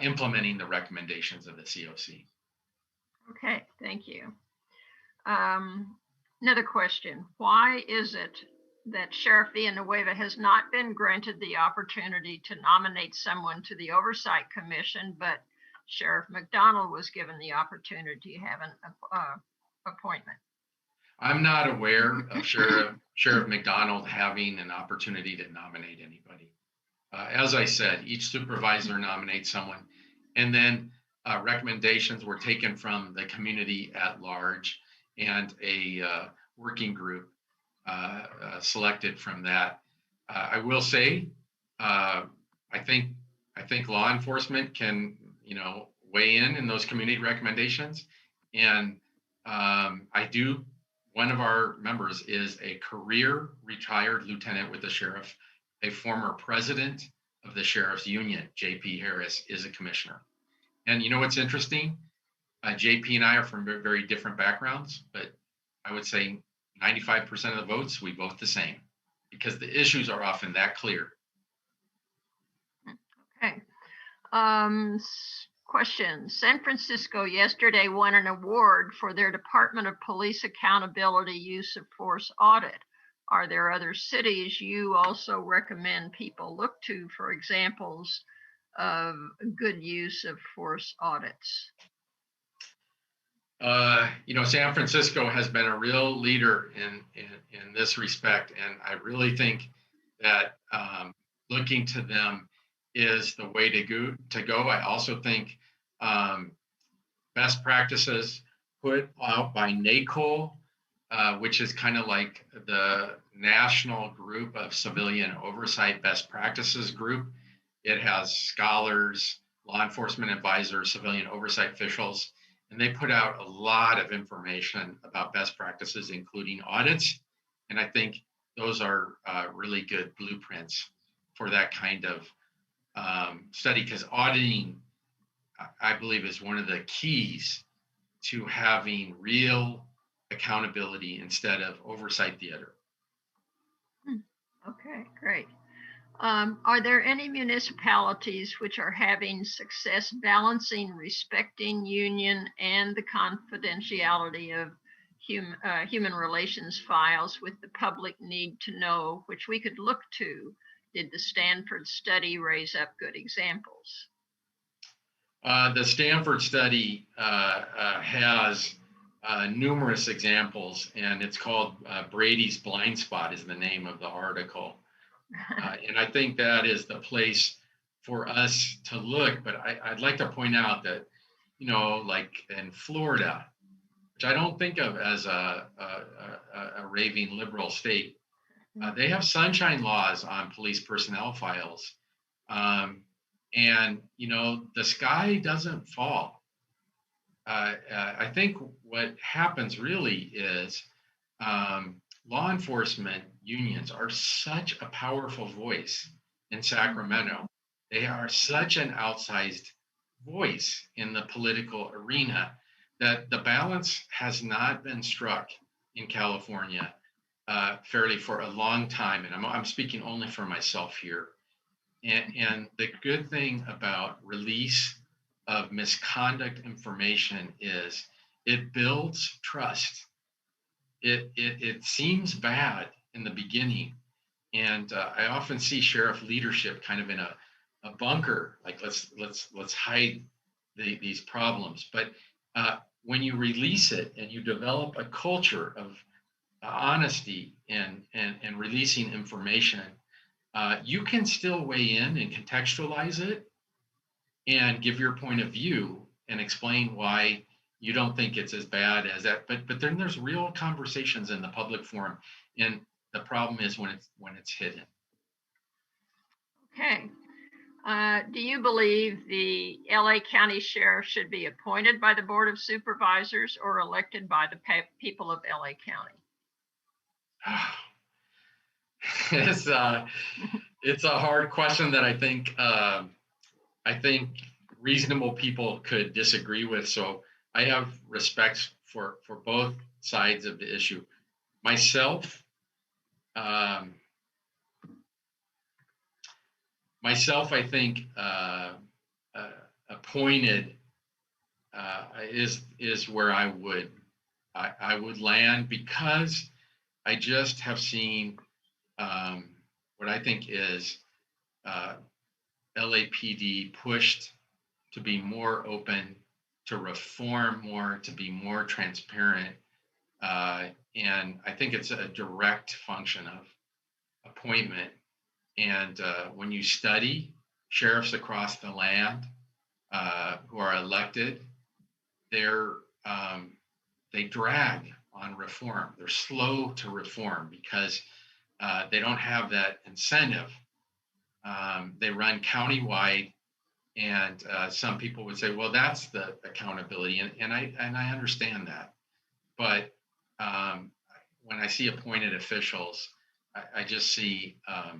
implementing the recommendations of the COC. Okay, thank you. Another question. Why is it that Sheriff Villanueva has not been granted the opportunity to nominate someone to the Oversight Commission, but Sheriff McDonald was given the opportunity to have an appointment? I'm not aware of Sheriff McDonald having an opportunity to nominate anybody. As I said, each supervisor nominates someone, and then recommendations were taken from the community at large, and a working group selected from that. I will say, I think law enforcement can, weigh in those community recommendations, and one of our members is a career retired lieutenant with the sheriff, a former president of the Sheriff's Union. JP Harris is a commissioner. And you know what's interesting? JP and I are from very different backgrounds, but I would say 95% of the votes, we vote the same because the issues are often that clear. Okay. Question. San Francisco yesterday won an award for their Department of Police Accountability Use of Force audit. Are there other cities you also recommend people look to for examples of good use of force audits? San Francisco has been a real leader in this respect, and I really think that looking to them is the way to go. I also think best practices put out by NACOL, which is kind of like the national group of civilian oversight best practices group. It has scholars, law enforcement advisors, civilian oversight officials, and they put out a lot of information about best practices, including audits. And I think those are really good blueprints for that kind of study, because auditing, I believe, is one of the keys to having real accountability instead of oversight theater. Okay, great. Are there any municipalities which are having success balancing respecting union and the confidentiality of human relations files with the public need to know, which we could look to? Did the Stanford study raise up good examples? The Stanford study has numerous examples, and it's called Brady's Blind Spot is the name of the article. And I think that is the place for us to look. But I'd like to point out that, like in Florida, which I don't think of as a raving liberal state, they have sunshine laws on police personnel files. And, the sky doesn't fall. I think what happens really is law enforcement unions are such a powerful voice in Sacramento. They are such an outsized voice in the political arena that the balance has not been struck in California fairly for a long time. And I'm speaking only for myself here. And the good thing about release of misconduct information is it builds trust. It seems bad in the beginning, and I often see sheriff leadership kind of in a bunker, like let's hide these problems. But when you release it and you develop a culture of honesty and releasing information, you can still weigh in and contextualize it and give your point of view and explain why you don't think it's as bad as that. But then there's real conversations in the public forum, and the problem is when it's hidden. Okay. Do you believe the LA County Sheriff should be appointed by the Board of Supervisors or elected by the people of LA County? It's a hard question that I think reasonable people could disagree with. So I have respect for both sides of the issue. Myself, I think appointed is where I would land, because I just have seen what I think is LAPD pushed to be more open, to reform more, to be more transparent And I think it's a direct function of appointment. And when you study sheriffs across the land who are elected, they drag on reform. They're slow to reform because they don't have that incentive. They run countywide, and some people would say, "Well, that's the accountability," and I understand that. But when I see appointed officials, I just see a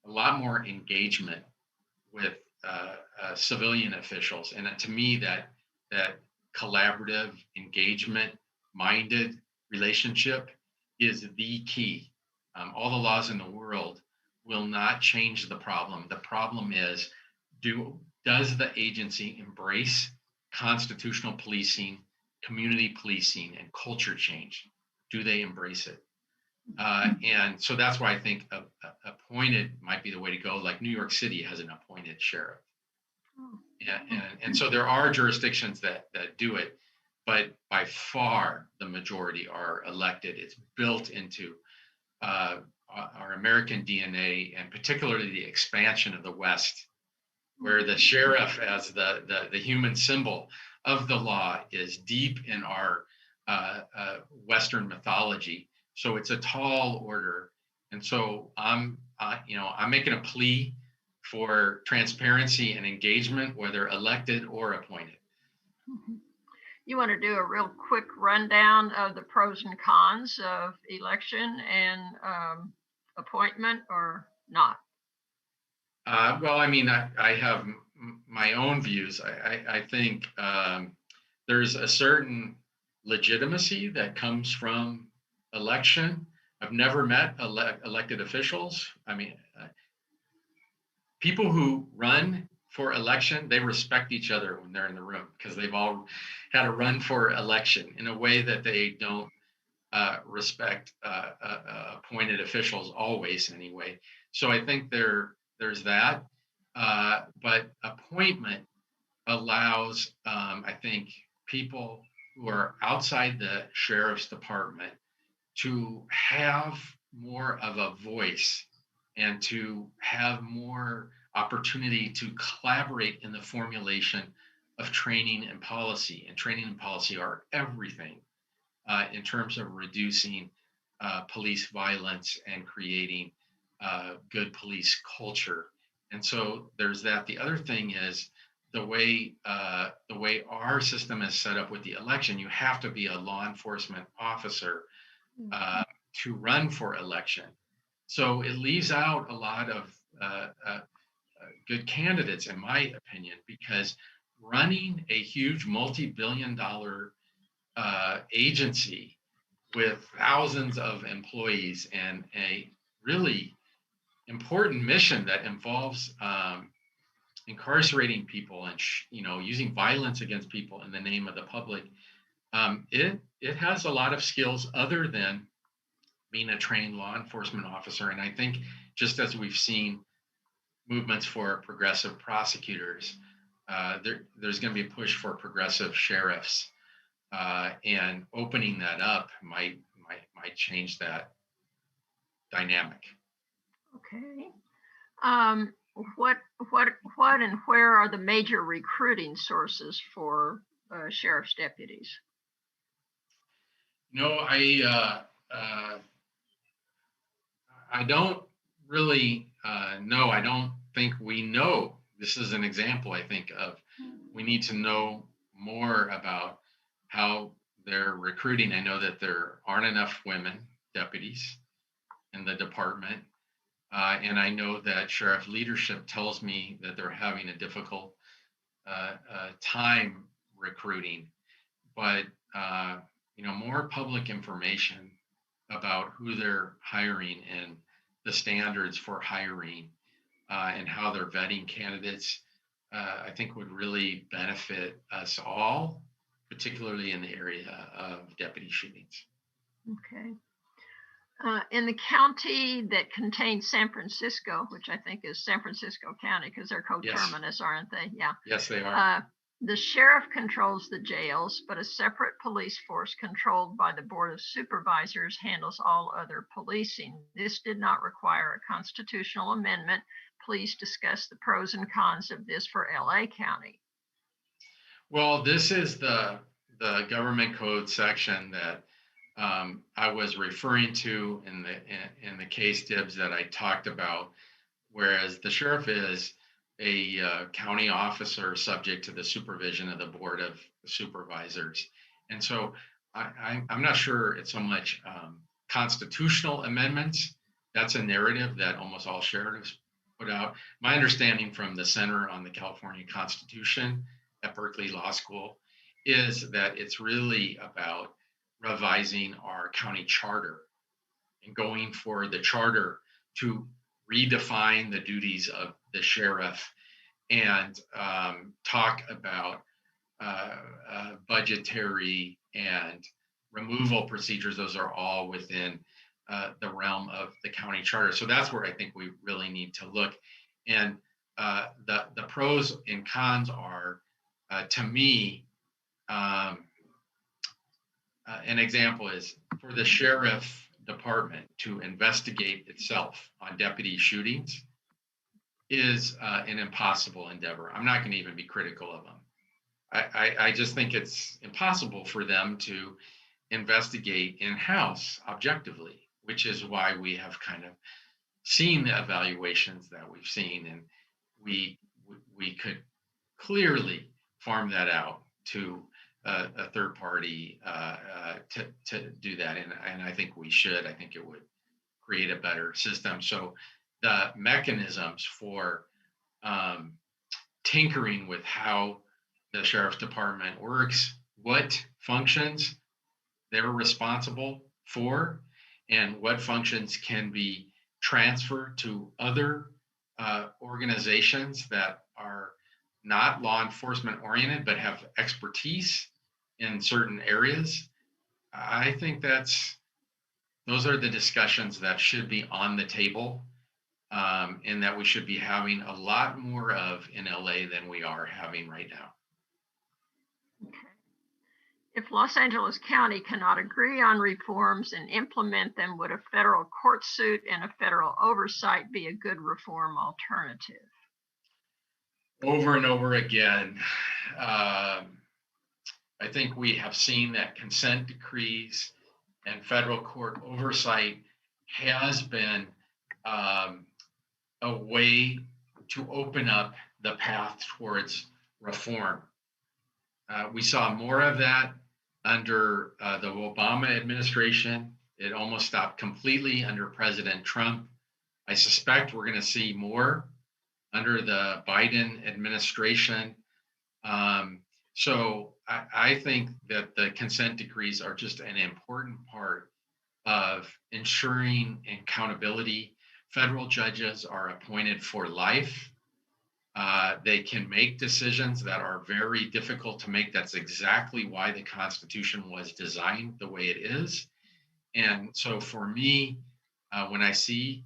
lot more engagement with civilian officials, and to me, that collaborative, engagement-minded relationship is the key. All the laws in the world will not change the problem. The problem is, does the agency embrace constitutional policing, community policing, and culture change? Do they embrace it? And so that's why I think appointed might be the way to go. Like New York City has an appointed sheriff. And so there are jurisdictions that do it, but by far the majority are elected. It's built into our American DNA, and particularly the expansion of the West, where the sheriff as the human symbol of the law is deep in our Western mythology. So it's a tall order. And so I'm making a plea for transparency and engagement, whether elected or appointed. You want to do a real quick rundown of the pros and cons of election and appointment, or not? Well, I mean, I have my own views. I think there's a certain legitimacy that comes from election. I've never met elected officials. I mean, people who run for election, they respect each other when they're in the room because they've all had to run for election in a way that they don't respect appointed officials always anyway. So I think there's that. But appointment allows, I think, people who are outside the sheriff's department to have more of a voice and to have more opportunity to collaborate in the formulation of training and policy. And training and policy are everything in terms of reducing police violence and creating good police culture. And so there's that. The other thing is the way our system is set up with the election. You have to be a law enforcement officer to run for election. So it leaves out a lot of good candidates, in my opinion, because running a huge multi-billion-dollar agency with thousands of employees and a really important mission that involves incarcerating people and using violence against people in the name of the public, it has a lot of skills other than being a trained law enforcement officer. And I think just as we've seen movements for progressive prosecutors, there's going to be a push for progressive sheriffs, and opening that up might change that dynamic. Okay. What and where are the major recruiting sources for sheriff's deputies? No, I don't really know. I don't think we know. This is an example, I think, of we need to know more about how they're recruiting. I know that there aren't enough women deputies in the department. And I know that sheriff leadership tells me that they're having a difficult time recruiting. But more public information about who they're hiring and the standards for hiring and how they're vetting candidates, I think would really benefit us all, particularly in the area of deputy shootings. Okay. In the county that contains San Francisco, which I think is San Francisco County, because they're coterminous, aren't they? Yeah. Yes, they are. The sheriff controls the jails, but a separate police force controlled by the Board of Supervisors handles all other policing. This did not require a constitutional amendment. Please discuss the pros and cons of this for LA County. Well, this is the government code section that I was referring to in the case dibs that I talked about, whereas the sheriff is a county officer subject to the supervision of the Board of Supervisors. And so I'm not sure it's so much constitutional amendments. That's a narrative that almost all sheriffs put out. My understanding from the Center on the California Constitution at Berkeley Law School is that it's really about revising our county charter and going for the charter to redefine the duties of the sheriff and talk about budgetary and removal procedures. Those are all within the realm of the county charter. So that's where I think we really need to look. And the pros and cons are, to me, an example is for the sheriff department to investigate itself on deputy shootings is an impossible endeavor. I'm not going to even be critical of them. I just think it's impossible for them to investigate in-house objectively, which is why we have kind of seen the evaluations that we've seen, and we could clearly farm that out to a third party to do that, and I think we should. I think it would create a better system. So the mechanisms for tinkering with how the sheriff's department works, what functions they're responsible for, and what functions can be transferred to other organizations that are not law enforcement oriented but have expertise in certain areas. I think those are the discussions that should be on the table, and that we should be having a lot more of in LA than we are having right now. Okay. If Los Angeles County cannot agree on reforms and implement them, would a federal court suit and a federal oversight be a good reform alternative? Over and over again, I think we have seen that consent decrees and federal court oversight has been a way to open up the path towards reform. We saw more of that under the Obama administration. It almost stopped completely under President Trump. I suspect we're going to see more under the Biden administration. So I think that the consent decrees are just an important part of ensuring accountability. Federal judges are appointed for life. They can make decisions that are very difficult to make. That's exactly why the Constitution was designed the way it is. And so for me, when I see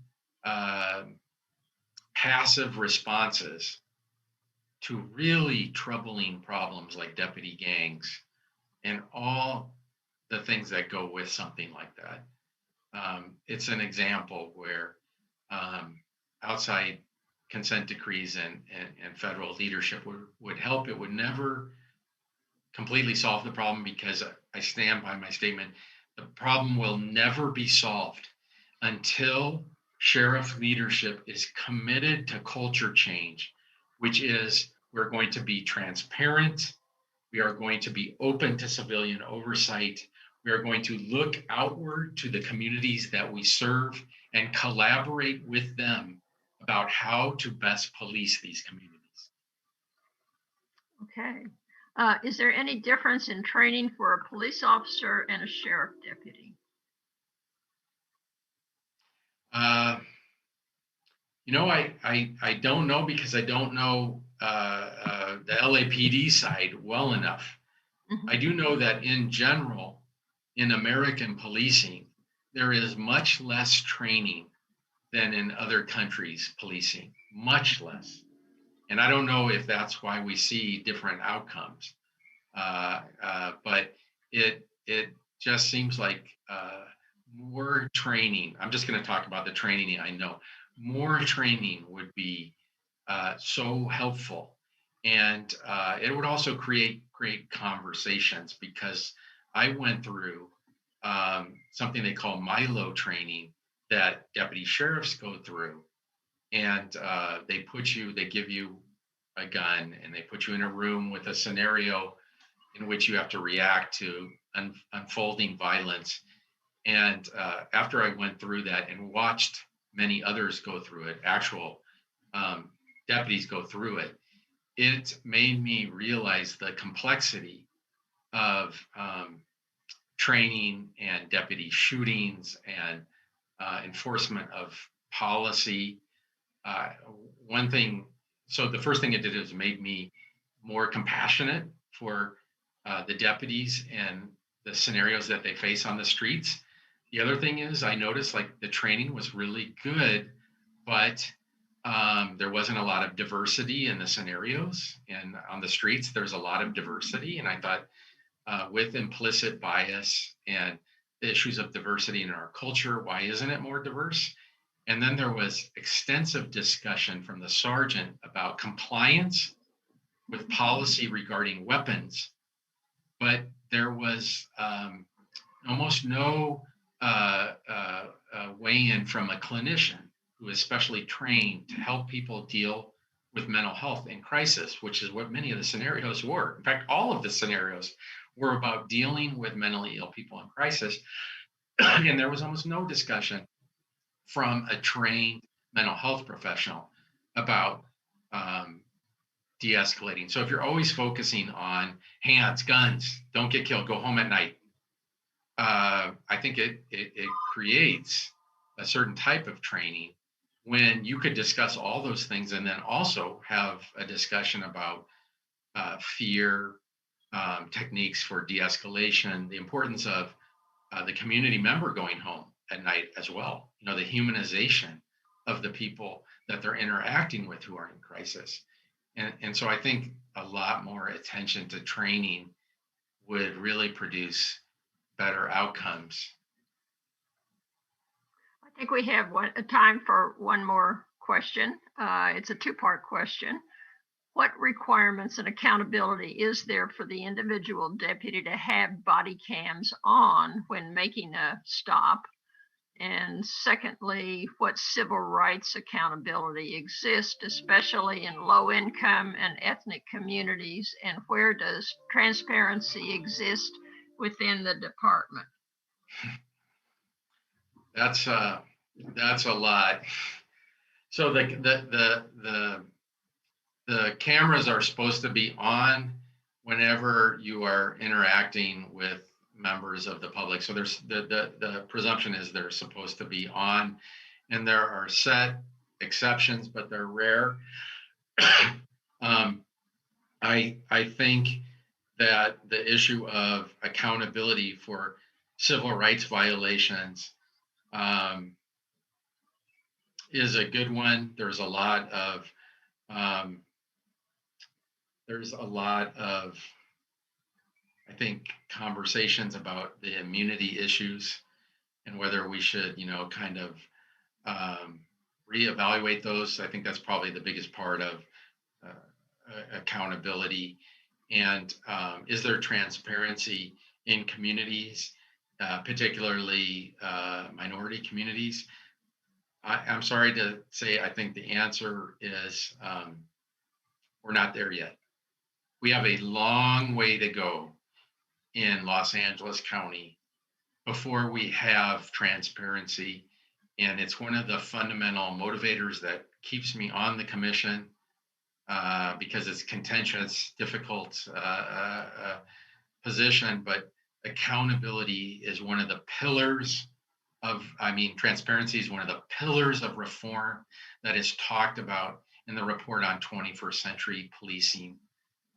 passive responses to really troubling problems like deputy gangs and all the things that go with something like that, it's an example where outside consent decrees and federal leadership would help. It would never completely solve the problem, because I stand by my statement. The problem will never be solved until sheriff leadership is committed to culture change, which is we're going to be transparent. We are going to be open to civilian oversight. We are going to look outward to the communities that we serve and collaborate with them about how to best police these communities. Okay. Is there any difference in training for a police officer and a sheriff deputy? I don't know, because I don't know the LAPD side well enough. Mm-hmm. I do know that in general, in American policing, there is much less training than in other countries' policing, much less. And I don't know if that's why we see different outcomes, but it just seems like more training. I'm just going to talk about the training. I know more training would be so helpful, and it would also create great conversations, because I went through something they call Milo training that deputy sheriffs go through, and they give you a gun and they put you in a room with a scenario in which you have to react to unfolding violence. And after I went through that and watched many others go through it, actual deputies go through it, it made me realize the complexity of training and deputy shootings and enforcement of policy. So the first thing it did is made me more compassionate for the deputies and the scenarios that they face on the streets. The other thing is I noticed like the training was really good, but there wasn't a lot of diversity in the scenarios, and on the streets, there's a lot of diversity. And I thought with implicit bias and the issues of diversity in our culture, why isn't it more diverse? And then there was extensive discussion from the sergeant about compliance with policy regarding weapons, but there was almost no weigh-in from a clinician who is specially trained to help people deal with mental health in crisis, which is what many of the scenarios were. In fact, all of the scenarios were about dealing with mentally ill people in crisis. And there was almost no discussion from a trained mental health professional about de-escalating. So if you're always focusing on hands, guns, don't get killed, go home at night, I think it creates a certain type of training when you could discuss all those things and then also have a discussion about fear, techniques for de-escalation, the importance of the community member going home at night as well. You know, the humanization of the people that they're interacting with who are in crisis. And so I think a lot more attention to training would really produce better outcomes. I think we have time for one more question. It's a two-part question. What requirements and accountability is there for the individual deputy to have body cams on when making a stop? And secondly, what civil rights accountability exists, especially in low income and ethnic communities, and where does transparency exist within the department? That's a lot. So the cameras are supposed to be on whenever you are interacting with members of the public. So there's the presumption is they're supposed to be on, and there are set exceptions, but they're rare. I think that the issue of accountability for civil rights violations is a good one. There's a lot of I think conversations about the immunity issues and whether we should, kind of reevaluate those. I think that's probably the biggest part of accountability. And is there transparency in communities, particularly minority communities? I'm sorry to say, I think the answer is we're not there yet. We have a long way to go in Los Angeles County before we have transparency. And it's one of the fundamental motivators that keeps me on the commission because it's contentious, difficult position, but accountability is one of the pillars transparency is one of the pillars of reform that is talked about in the report on 21st century policing.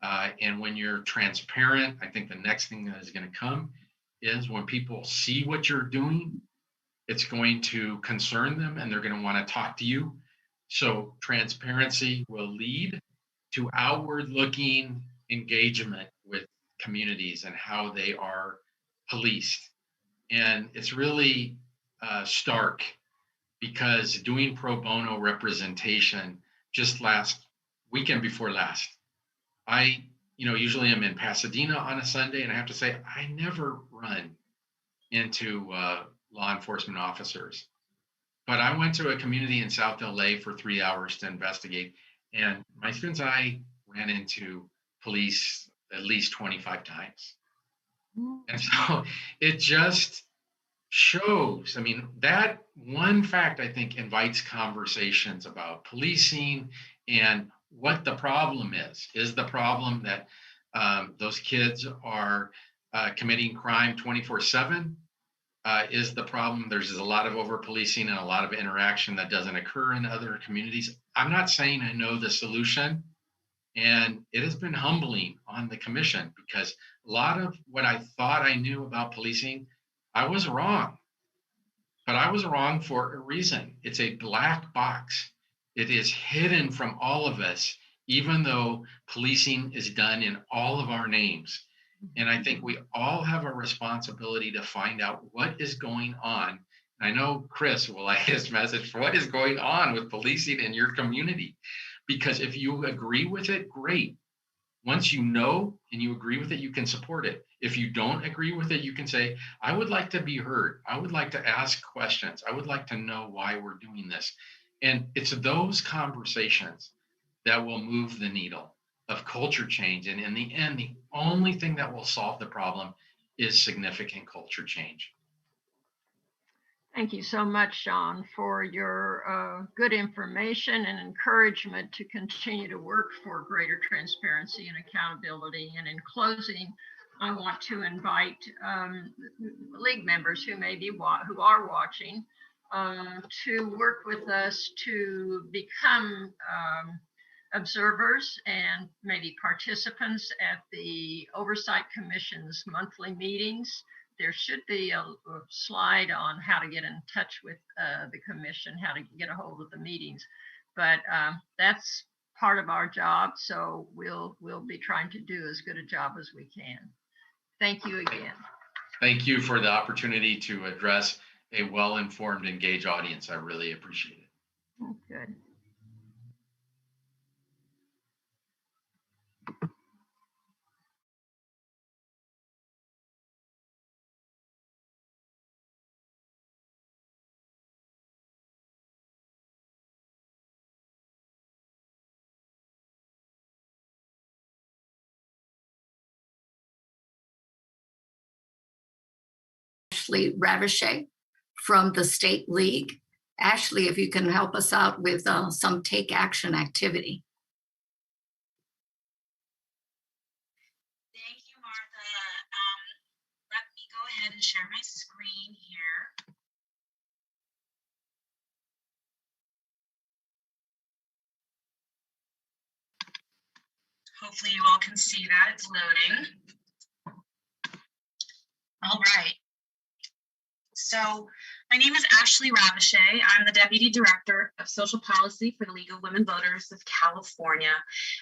And when you're transparent, I think the next thing that is going to come is when people see what you're doing, it's going to concern them and they're going to want to talk to you. So transparency will lead. to outward-looking engagement with communities and how they are policed. And it's really stark, because doing pro bono representation just last weekend before last, I usually I'm in Pasadena on a Sunday, and I have to say I never run into law enforcement officers. But I went to a community in South LA for 3 hours to investigate, and my students and I ran into police at least 25 times. And so it just shows, that one fact, I think, invites conversations about policing and what the problem is. Is the problem that those kids are committing crime 24/7? Is the problem there's a lot of over policing and a lot of interaction that doesn't occur in other communities? I'm not saying I know the solution, and it has been humbling on the commission, because a lot of what I thought I knew about policing, I was wrong. But I was wrong for a reason. It's a black box. It is hidden from all of us, even though policing is done in all of our names. And I think we all have a responsibility to find out what is going on. And I know Chris will like his message for what is going on with policing in your community. Because if you agree with it, great. Once you know and you agree with it, you can support it. If you don't agree with it, you can say, I would like to be heard. I would like to ask questions. I would like to know why we're doing this. And it's those conversations that will move the needle of culture change. And in the end, the only thing that will solve the problem is significant culture change. Thank you so much, Sean, for your good information and encouragement to continue to work for greater transparency and accountability. And in closing, I want to invite league members who are watching to work with us to become observers and maybe participants at the Oversight Commission's monthly meetings. There should be a slide on how to get in touch with the commission, how to get a hold of the meetings. But that's part of our job, so we'll be trying to do as good a job as we can. Thank you again. Thank you for the opportunity to address a well-informed, engaged audience. I really appreciate it. Good. Ashley Ravichet from the State League. Ashley, if you can help us out with some take action activity. Thank you, Martha. Let me go ahead and share my screen here. Hopefully you all can see that. It's loading. All right. So my name is Ashley Ravichet. I'm the Deputy Director of Social Policy for the League of Women Voters of California.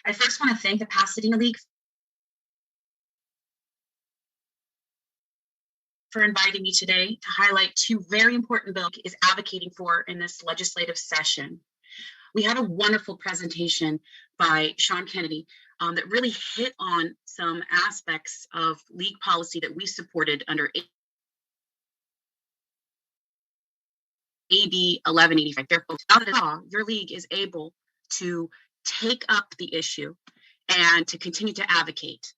I first want to thank the Pasadena League for inviting me today to highlight two very important bills is advocating for in this legislative session. We had a wonderful presentation by Sean Kennedy that really hit on some aspects of league policy that we supported under AB 1185. Therefore, without a law, your league is able to take up the issue and to continue to advocate.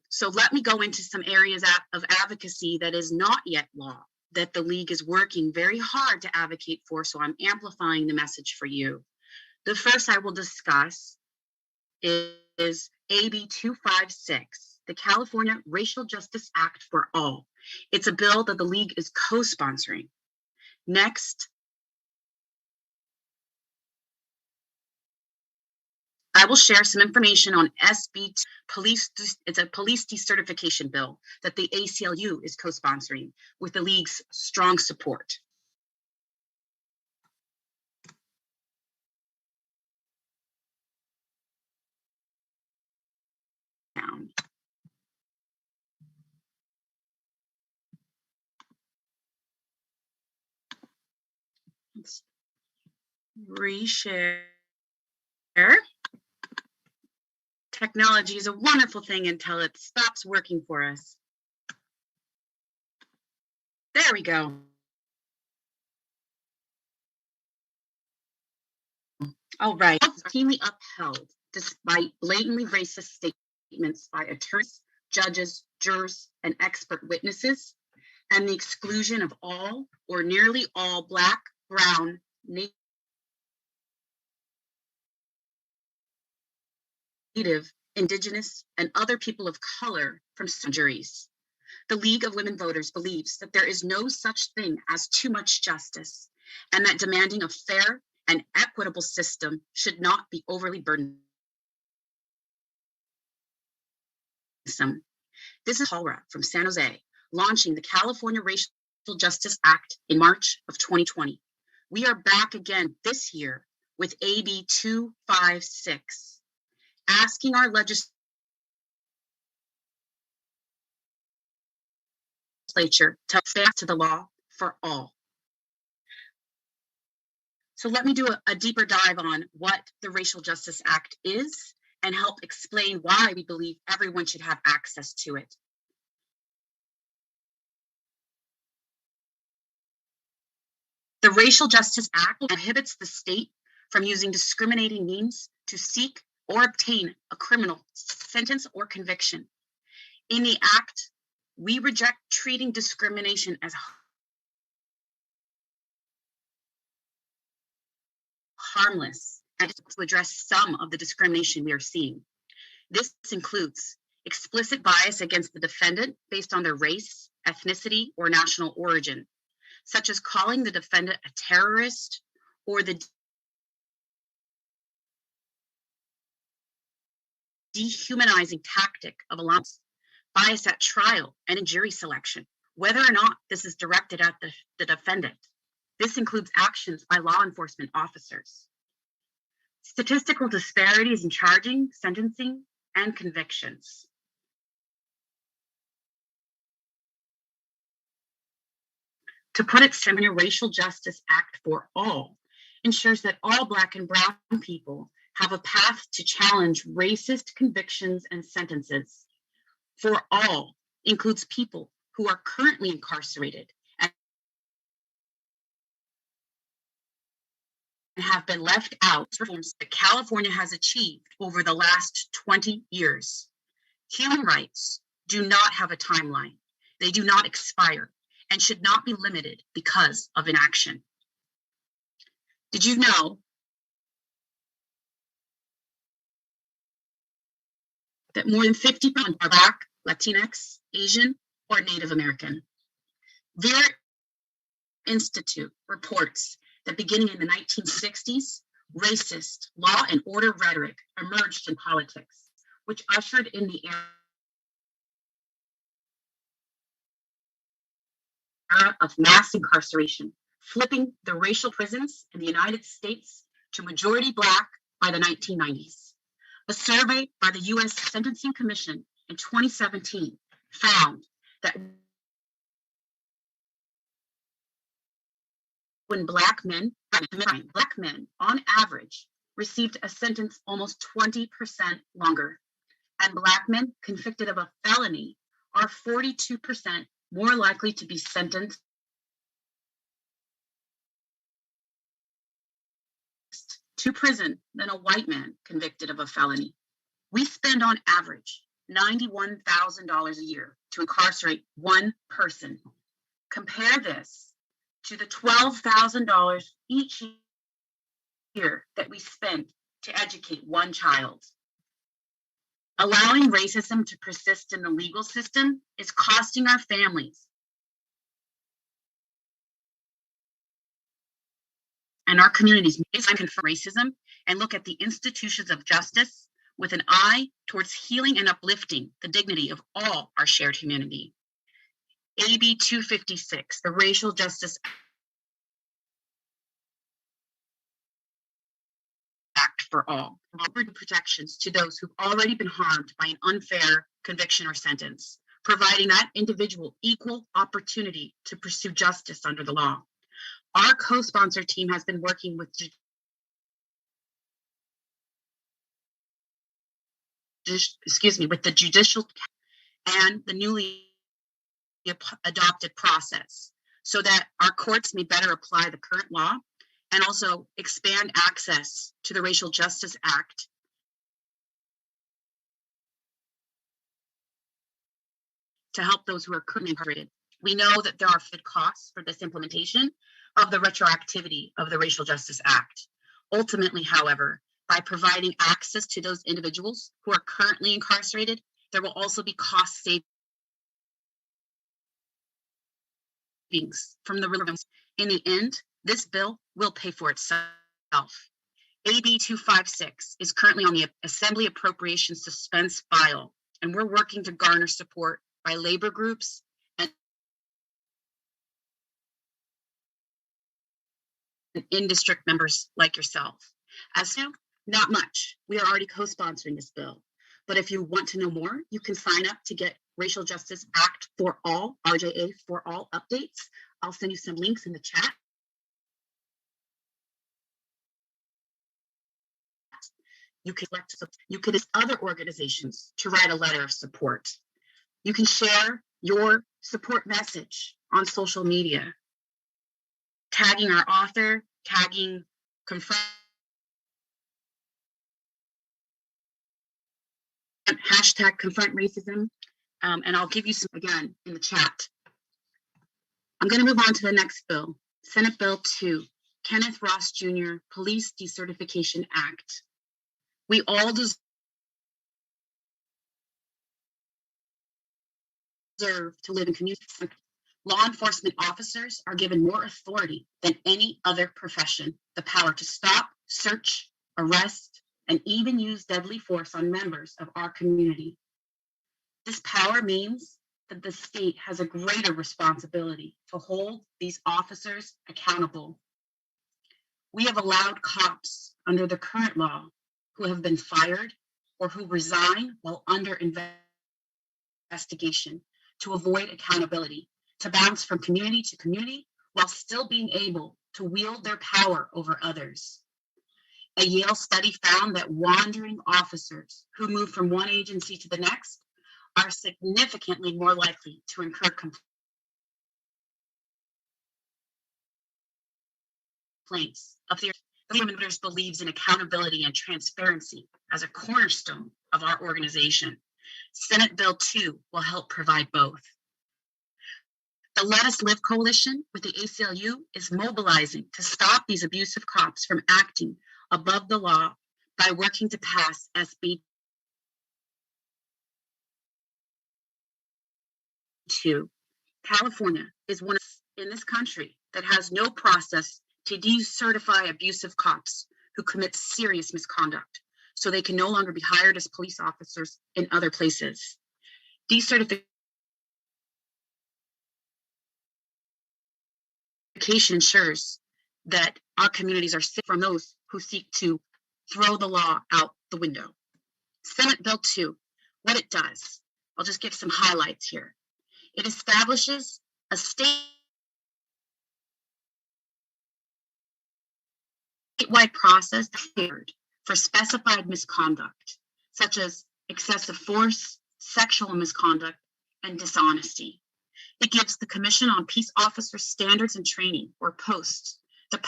So let me go into some areas of advocacy that is not yet law, that the league is working very hard to advocate for, so I'm amplifying the message for you. The first I will discuss is AB 256, the California Racial Justice Act for All. It's a bill that the league is co-sponsoring. Next, I will share some information on SB police. It's a police decertification bill that the ACLU is co-sponsoring with the league's strong support. Let's reshare. Technology is a wonderful thing until it stops working for us. There we go. All right. Routinely upheld despite blatantly racist statements by attorneys, judges, jurors, and expert witnesses, and the exclusion of all or nearly all Black, Brown, Native, Indigenous, and other people of color from juries. The League of Women Voters believes that there is no such thing as too much justice, and that demanding a fair and equitable system should not be overly burdensome. This is Paula from San Jose, launching the California Racial Justice Act in March of 2020. We are back again this year with AB 256, asking our legislature to stand to the law for all. So let me do a deeper dive on what the Racial Justice Act is and help explain why we believe everyone should have access to it. The Racial Justice Act prohibits the state from using discriminating means to seek or obtain a criminal sentence or conviction. In the act, we reject treating discrimination as harmless and to address some of the discrimination we are seeing. This includes explicit bias against the defendant based on their race, ethnicity, or national origin, such as calling the defendant a terrorist or the dehumanizing tactic of allowance, bias at trial and in jury selection, whether or not this is directed at the defendant. This includes actions by law enforcement officers. Statistical disparities in charging, sentencing, and convictions. To put it simply, the Racial Justice Act for All ensures that all Black and Brown people have a path to challenge racist convictions and sentences. For all includes people who are currently incarcerated and have been left out of reforms that California has achieved over the last 20 years. Human rights do not have a timeline. They do not expire and should not be limited because of inaction. Did you know that more than 50% are Black, Latinx, Asian, or Native American? Their Institute reports that beginning in the 1960s, racist law and order rhetoric emerged in politics, which ushered in the era of mass incarceration, flipping the racial prisons in the United States to majority Black by the 1990s. A survey by the U.S. Sentencing Commission in 2017 found that when Black men on average received a sentence almost 20% longer, and Black men convicted of a felony are 42% more likely to be sentenced to prison than a white man convicted of a felony. We spend on average $91,000 a year to incarcerate one person. Compare this to the $12,000 each year that we spend to educate one child. Allowing racism to persist in the legal system is costing our families and our communities. Confront racism and look at the institutions of justice with an eye towards healing and uplifting the dignity of all our shared humanity. AB 256, the Racial Justice Act for All, offered protections to those who've already been harmed by an unfair conviction or sentence, providing that individual equal opportunity to pursue justice under the law. Our co-sponsor team has been working with with the judicial and the newly adopted process so that our courts may better apply the current law and also expand access to the Racial Justice Act to help those who are currently incarcerated. We know that there are costs for this implementation of the retroactivity of the Racial Justice Act. Ultimately, however, by providing access to those individuals who are currently incarcerated, there will also be cost savings from the relief. In the end, this bill will pay for itself. AB 256 is currently on the Assembly Appropriations Suspense file, and we're working to garner support by labor groups and in-district members like yourself. As to not much, we are already co-sponsoring this bill. But if you want to know more, you can sign up to get Racial Justice Act for All, RJA for All updates. I'll send you some links in the chat. You can ask other organizations to write a letter of support. You can share your support message on social media, tagging our author, tagging Confront, hashtag Confront Racism, and I'll give you some again in the chat. I'm going to move on to the next bill, Senate Bill 2, Kenneth Ross Jr. Police Decertification Act. We all deserve to live in communities. Law enforcement officers are given more authority than any other profession, the power to stop, search, arrest, and even use deadly force on members of our community. This power means that the state has a greater responsibility to hold these officers accountable. We have allowed cops under the current law who have been fired or who resign while under investigation to avoid accountability, to bounce from community to community while still being able to wield their power over others. A Yale study found that wandering officers who move from one agency to the next are significantly more likely to incur complaints of their Leaders believes in accountability and transparency as a cornerstone of our organization. Senate Bill 2 will help provide both. The Let Us Live Coalition with the ACLU is mobilizing to stop these abusive cops from acting above the law by working to pass SB 2. California is one in this country that has no process to decertify abusive cops who commit serious misconduct, so they can no longer be hired as police officers in other places. Decertification ensures that our communities are safe from those who seek to throw the law out the window. Senate Bill 2, what it does, I'll just give some highlights here. It establishes a statewide process for specified misconduct, such as excessive force, sexual misconduct, and dishonesty. It gives the Commission on Peace Officer Standards and Training, or POST, the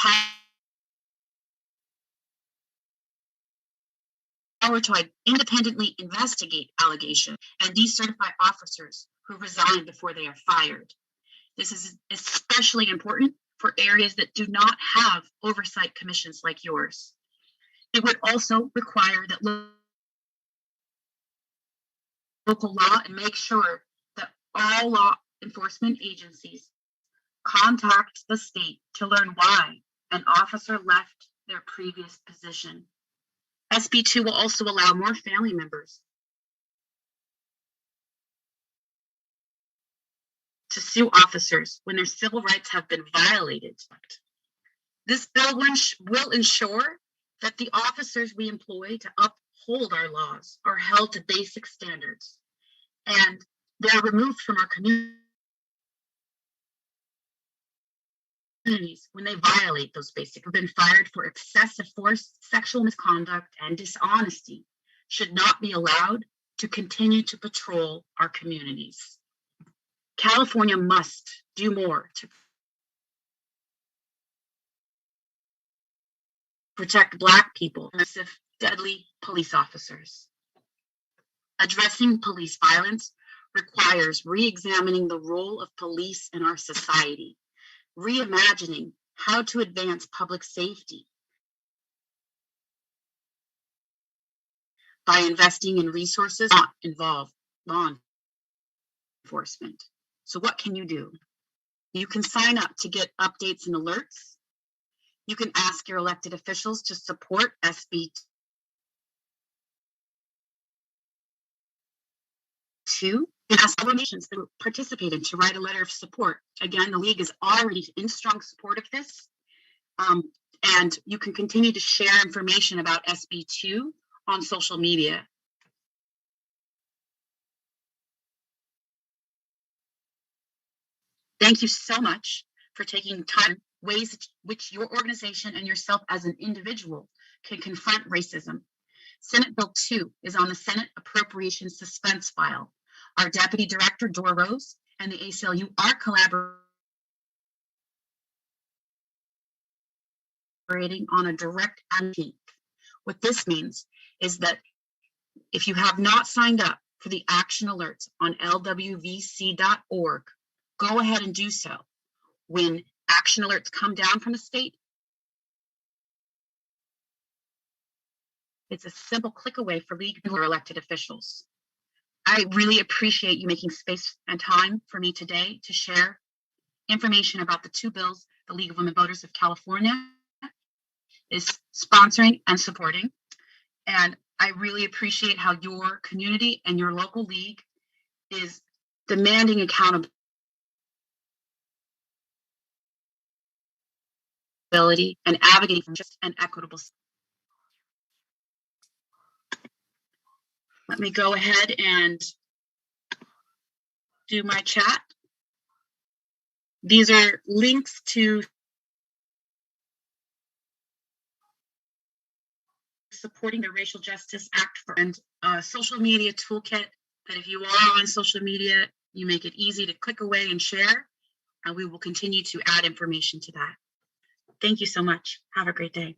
power to independently investigate allegations and decertify officers who resign before they are fired. This is especially important for areas that do not have oversight commissions like yours. It would also require that local law and make sure that all law enforcement agencies contact the state to learn why an officer left their previous position. SB 2 will also allow more family members to sue officers when their civil rights have been violated. This bill will ensure that the officers we employ to uphold our laws are held to basic standards, and they're removed from our community communities, when they violate those basic, have been fired for excessive force, sexual misconduct, and dishonesty, should not be allowed to continue to patrol our communities. California must do more to protect Black people from deadly police officers. Addressing police violence requires re-examining the role of police in our society, reimagining how to advance public safety by investing in resources that involve law enforcement. So what can you do? You can sign up to get updates and alerts. You can ask your elected officials to support SB 2. You can ask other nations that participate in to write a letter of support. Again, the League is already in strong support of this. And you can continue to share information about SB 2 on social media. Thank you so much for taking time, ways which your organization and yourself as an individual can confront racism. Senate Bill 2 is on the Senate Appropriations Suspense file. Our Deputy Director, Dora Rose, and the ACLU are collaborating on a direct action. What this means is that if you have not signed up for the action alerts on lwvc.org, go ahead and do so. When action alerts come down from the state, it's a simple click away for League or elected officials. I really appreciate you making space and time for me today to share information about the 2 bills the League of Women Voters of California is sponsoring and supporting. And I really appreciate how your community and your local league is demanding accountability and advocating for just and equitable. Let me go ahead and do my chat. These are links to supporting the Racial Justice Act and a social media toolkit that if you are on social media, you make it easy to click away and share, and we will continue to add information to that. Thank you so much. Have a great day.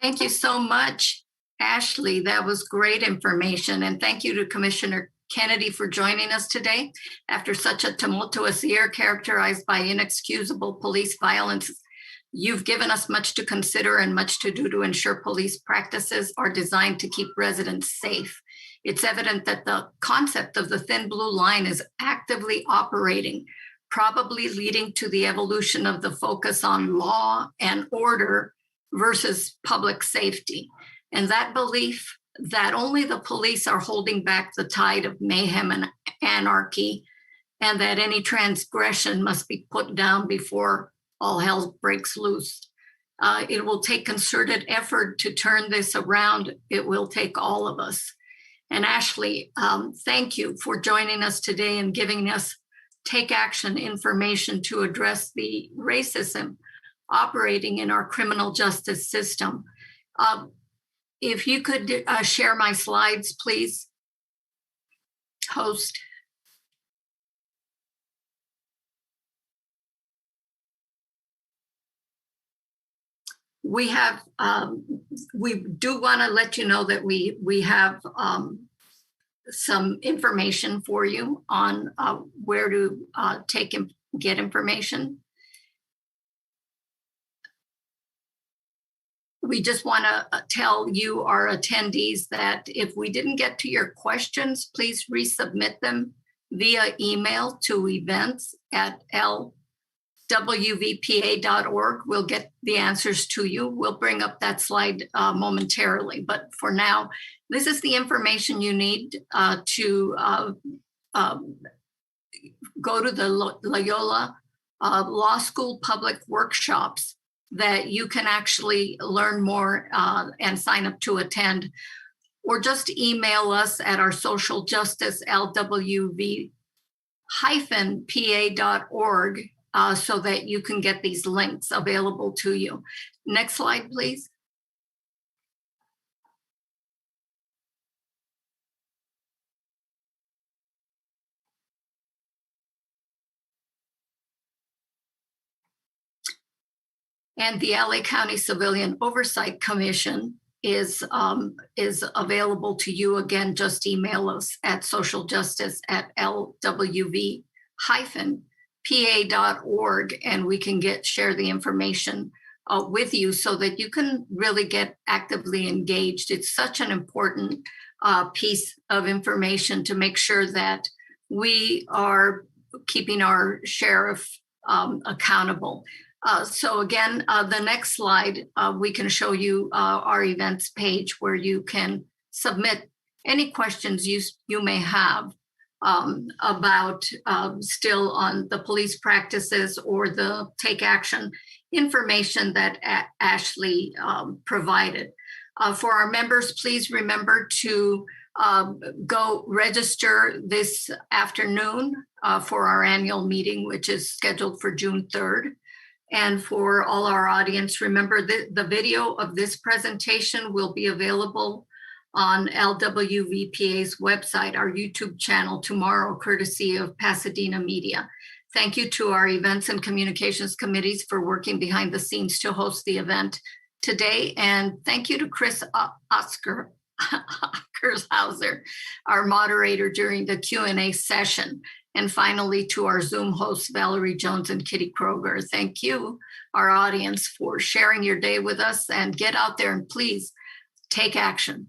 Thank you so much, Ashley. That was great information. And thank you to Commissioner Kennedy for joining us today. After such a tumultuous year characterized by inexcusable police violence, you've given us much to consider and much to do to ensure police practices are designed to keep residents safe. It's evident that the concept of the thin blue line is actively operating, probably leading to the evolution of the focus on law and order versus public safety. And that belief that only the police are holding back the tide of mayhem and anarchy, and that any transgression must be put down before all hell breaks loose. It will take concerted effort to turn this around. It will take all of us. And Ashley, thank you for joining us today and giving us take action information to address the racism operating in our criminal justice system. If you could share my slides, please, host. We have, we do want to let you know that we have some information for you on where to take and get information. We just want to tell you, our attendees, that if we didn't get to your questions, please resubmit them via email to events@lwvpa.org. We'll get the answers to you. We'll bring up that slide momentarily. But for now, this is the information you need to go to the Loyola Law School public workshops that you can actually learn more and sign up to attend, or just email us at our social justice lwv-pa.org so that you can get these links available to you. Next slide, please. And the LA County Civilian Oversight Commission is available to you. Again, just email us at socialjustice@lwv-pa.org, and we can share the information with you so that you can really get actively engaged. It's such an important piece of information to make sure that we are keeping our sheriff accountable. So again, the next slide, we can show you our events page where you can submit any questions you may have about still on the police practices or the take action information that Ashley provided. For our members, please remember to go register this afternoon for our annual meeting, which is scheduled for June 3rd. And for all our audience, remember the video of this presentation will be available on LWVPA's website, our YouTube channel tomorrow, courtesy of Pasadena Media. Thank you to our events and communications committees for working behind the scenes to host the event today. And thank you to Chris Oskershauser, our moderator during the Q&A session. And finally, to our Zoom hosts, Valerie Jones and Kitty Kroger. Thank you, our audience, for sharing your day with us, and get out there and please take action.